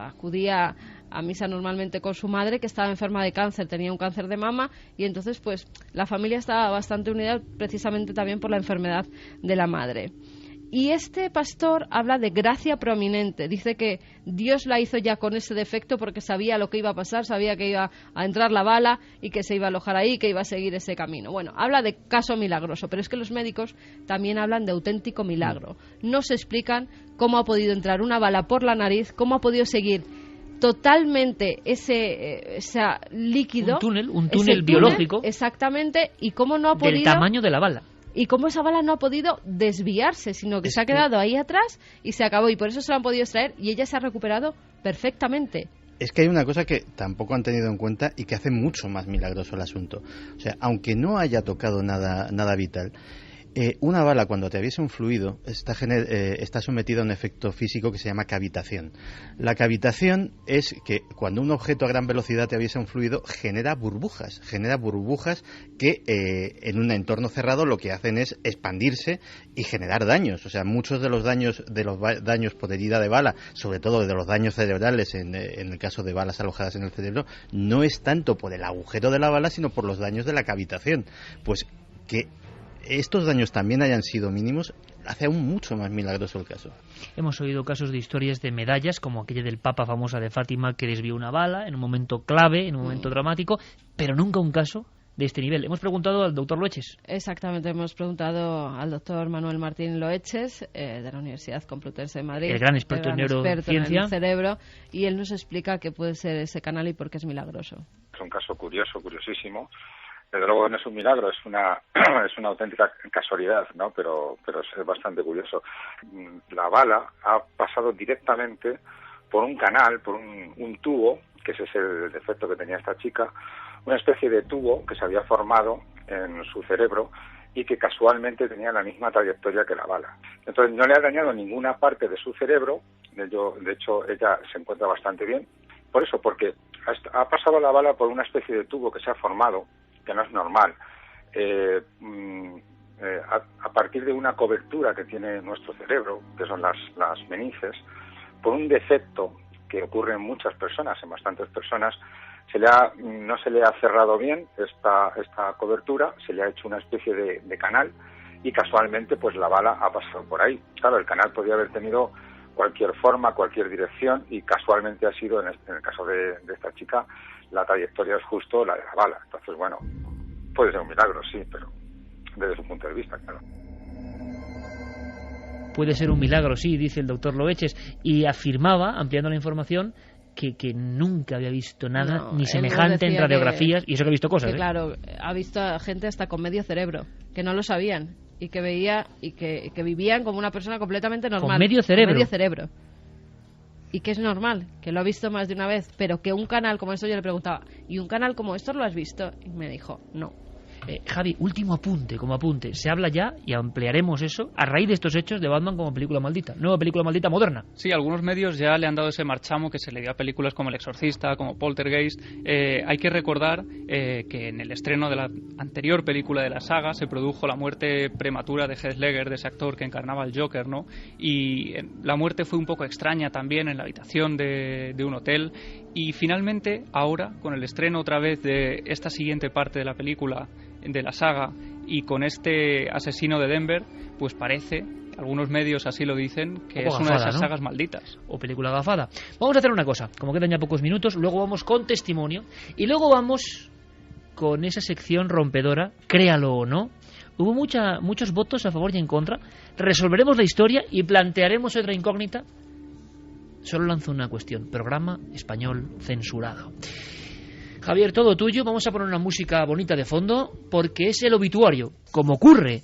acudía a misa normalmente con su madre, que estaba enferma de cáncer, tenía un cáncer de mama, y entonces, pues, la familia estaba bastante unida precisamente también por la enfermedad de la madre. Y este pastor habla de gracia prominente, dice que Dios la hizo ya con ese defecto porque sabía lo que iba a pasar, sabía que iba a entrar la bala y que se iba a alojar ahí, que iba a seguir ese camino. Bueno, habla de caso milagroso, pero es que los médicos también hablan de auténtico milagro. No se explican cómo ha podido entrar una bala por la nariz, cómo ha podido seguir totalmente ese líquido. Un túnel biológico. Exactamente, y cómo no ha podido... Del tamaño de la bala. Y cómo esa bala no ha podido desviarse, sino que se ha quedado ahí atrás y se acabó. Y por eso se la han podido extraer y ella se ha recuperado perfectamente. Es que hay una cosa que tampoco han tenido en cuenta y que hace mucho más milagroso el asunto. O sea, aunque no haya tocado nada vital, una bala cuando atraviesa un fluido está sometida a un efecto físico que se llama cavitación. La cavitación es que cuando un objeto a gran velocidad atraviesa un fluido genera burbujas que en un entorno cerrado lo que hacen es expandirse y generar daños. O sea, muchos de los daños por herida de bala, sobre todo de los daños cerebrales en el caso de balas alojadas en el cerebro, no es tanto por el agujero de la bala sino por los daños de la cavitación. Pues que estos daños también hayan sido mínimos hace aún mucho más milagroso el caso. Hemos oído casos de historias de medallas, como aquella del Papa famosa de Fátima, que desvió una bala en un momento clave, en un momento dramático, pero nunca un caso de este nivel. Hemos preguntado al doctor Loeches. Exactamente, hemos preguntado al doctor Manuel Martín Loeches, de la Universidad Complutense de Madrid. El gran experto en neurociencia. En el cerebro, y él nos explica qué puede ser ese canal y por qué es milagroso. Es un caso curioso, curiosísimo. Desde luego no es un milagro, es una auténtica casualidad, ¿no? Pero es bastante curioso. La bala ha pasado directamente por un canal, por un tubo, que ese es el defecto que tenía esta chica, una especie de tubo que se había formado en su cerebro y que casualmente tenía la misma trayectoria que la bala. Entonces no le ha dañado ninguna parte de su cerebro, de hecho ella se encuentra bastante bien, por eso, porque ha pasado la bala por una especie de tubo que se ha formado, que no es normal, a partir de una cobertura que tiene nuestro cerebro, que son las meninges, por un defecto que ocurre en muchas personas, en bastantes personas, no se le ha cerrado bien esta cobertura, se le ha hecho una especie de canal y casualmente pues la bala ha pasado por ahí. Claro, el canal podía haber tenido cualquier forma, cualquier dirección y casualmente ha sido, en el caso de esta chica, la trayectoria es justo la de la bala. Entonces, bueno, puede ser un milagro, sí, pero desde su punto de vista, claro. Puede ser un milagro, sí, dice el doctor Loeches, y afirmaba, ampliando la información, que nunca había visto nada ni semejante en radiografías, y eso que ha visto cosas. Claro, ha visto a gente hasta con medio cerebro, que no lo sabían, y que veía y que vivían como una persona completamente normal. Con medio cerebro. Con medio cerebro. Y que es normal, que lo ha visto más de una vez, pero que un canal como esto, yo le preguntaba, ¿y un canal como esto lo has visto? Y me dijo, no. Javi, último apunte, como apunte. Se habla ya, y ampliaremos eso, a raíz de estos hechos, de Batman como película maldita. Nueva película maldita moderna. Sí, algunos medios ya le han dado ese marchamo que se le dio a películas como El Exorcista, como Poltergeist. Hay que recordar que en el estreno de la anterior película de la saga se produjo la muerte prematura de Heath Ledger, de ese actor que encarnaba al Joker, ¿no? Y la muerte fue un poco extraña también en la habitación de un hotel. Y finalmente, ahora, con el estreno otra vez de esta siguiente parte de la película, de la saga, y con este asesino de Denver, pues parece, algunos medios así lo dicen, que es una de esas sagas malditas. O película gafada. Vamos a hacer una cosa, como quedan ya pocos minutos, luego vamos con testimonio, y luego vamos con esa sección rompedora, créalo o no. Hubo muchos votos a favor y en contra. Resolveremos la historia y plantearemos otra incógnita. Solo lanzo una cuestión: programa español censurado. Javier, todo tuyo. Vamos a poner una música bonita de fondo, porque es el obituario, como ocurre,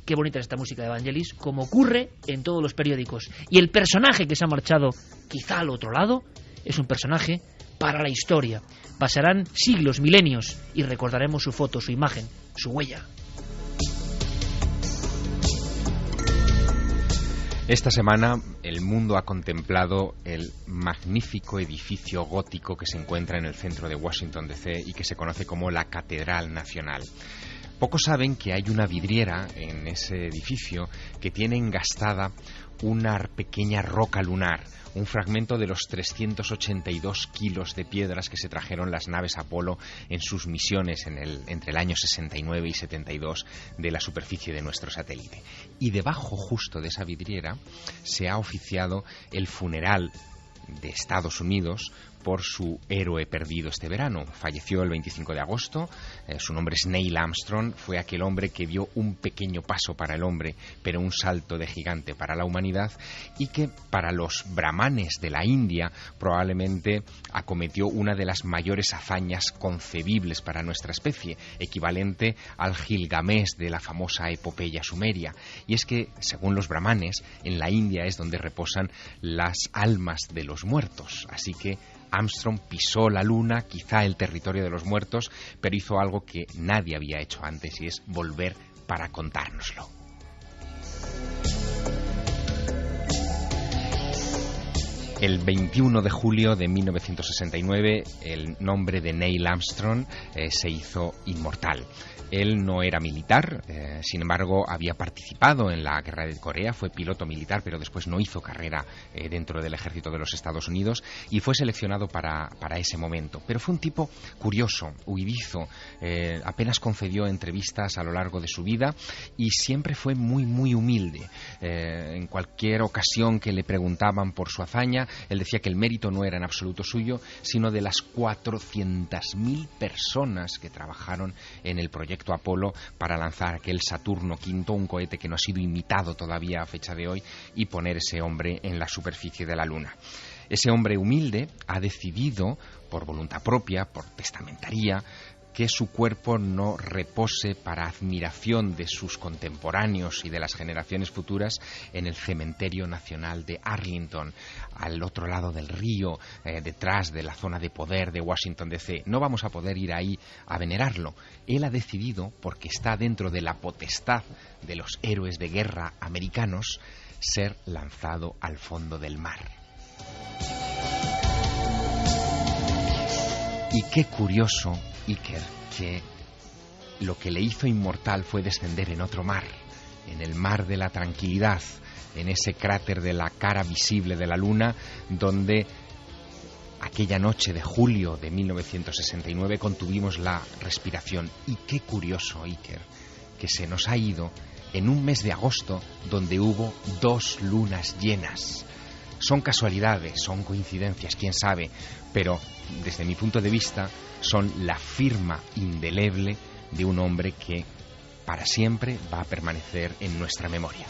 qué bonita es esta música de Evangelis, como ocurre en todos los periódicos. Y el personaje que se ha marchado quizá al otro lado es un personaje para la historia. Pasarán siglos, milenios, y recordaremos su foto, su imagen, su huella. Esta semana el mundo ha contemplado el magnífico edificio gótico que se encuentra en el centro de Washington DC y que se conoce como la Catedral Nacional. Pocos saben que hay una vidriera en ese edificio que tiene engastada una pequeña roca lunar, un fragmento de los 382 kilos de piedras que se trajeron las naves Apolo en sus misiones entre el año 69 y 72 de la superficie de nuestro satélite. Y debajo justo de esa vidriera se ha oficiado el funeral de Estados Unidos por su héroe perdido este verano. Falleció el 25 de agosto, su nombre es Neil Armstrong, fue aquel hombre que dio un pequeño paso para el hombre, pero un salto de gigante para la humanidad, y que para los brahmanes de la India probablemente acometió una de las mayores hazañas concebibles para nuestra especie, equivalente al Gilgamesh de la famosa epopeya sumeria. Y es que, según los brahmanes, en la India es donde reposan las almas de los muertos, así que Armstrong pisó la luna, quizá el territorio de los muertos, pero hizo algo que nadie había hecho antes, y es volver para contárnoslo. El 21 de julio de 1969, el nombre de Neil Armstrong se hizo inmortal. Él no era militar, sin embargo había participado en la guerra de Corea, fue piloto militar, pero después no hizo carrera dentro del ejército de los Estados Unidos y fue seleccionado para ese momento. Pero fue un tipo curioso, huidizo, apenas concedió entrevistas a lo largo de su vida y siempre fue muy, muy humilde. En cualquier ocasión que le preguntaban por su hazaña, él decía que el mérito no era en absoluto suyo, sino de las 400.000 personas que trabajaron en el proyecto Apolo para lanzar aquel Saturno V, un cohete que no ha sido imitado todavía a fecha de hoy, y poner ese hombre en la superficie de la Luna. Ese hombre humilde ha decidido, por voluntad propia, por testamentaría, que su cuerpo no repose para admiración de sus contemporáneos y de las generaciones futuras en el Cementerio Nacional de Arlington, al otro lado del río, detrás de la zona de poder de Washington DC. No vamos a poder ir ahí a venerarlo. Él ha decidido, porque está dentro de la potestad de los héroes de guerra americanos, ser lanzado al fondo del mar. Y qué curioso, Iker, que lo que le hizo inmortal fue descender en otro mar, en el mar de la tranquilidad, en ese cráter de la cara visible de la Luna, donde aquella noche de julio de 1969 contuvimos la respiración. Y qué curioso, Iker, que se nos ha ido en un mes de agosto donde hubo 2 lunas llenas. Son casualidades, son coincidencias, quién sabe, pero desde mi punto de vista son la firma indeleble de un hombre que para siempre va a permanecer en nuestra memoria.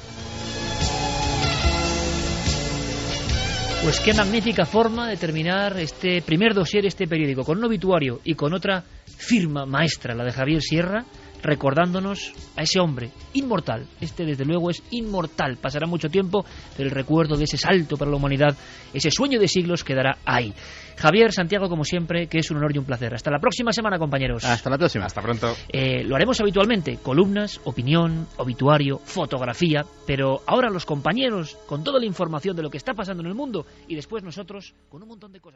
Pues qué magnífica forma de terminar este primer dossier, este periódico, con un obituario y con otra firma maestra, la de Javier Sierra, recordándonos a ese hombre inmortal. Este desde luego es inmortal, pasará mucho tiempo, pero el recuerdo de ese salto para la humanidad, ese sueño de siglos, quedará ahí. Javier, Santiago, como siempre, que es un honor y un placer. Hasta la próxima semana, compañeros. Hasta la próxima. Hasta pronto. Lo haremos habitualmente, columnas, opinión, obituario, fotografía, pero ahora los compañeros con toda la información de lo que está pasando en el mundo y después nosotros con un montón de cosas.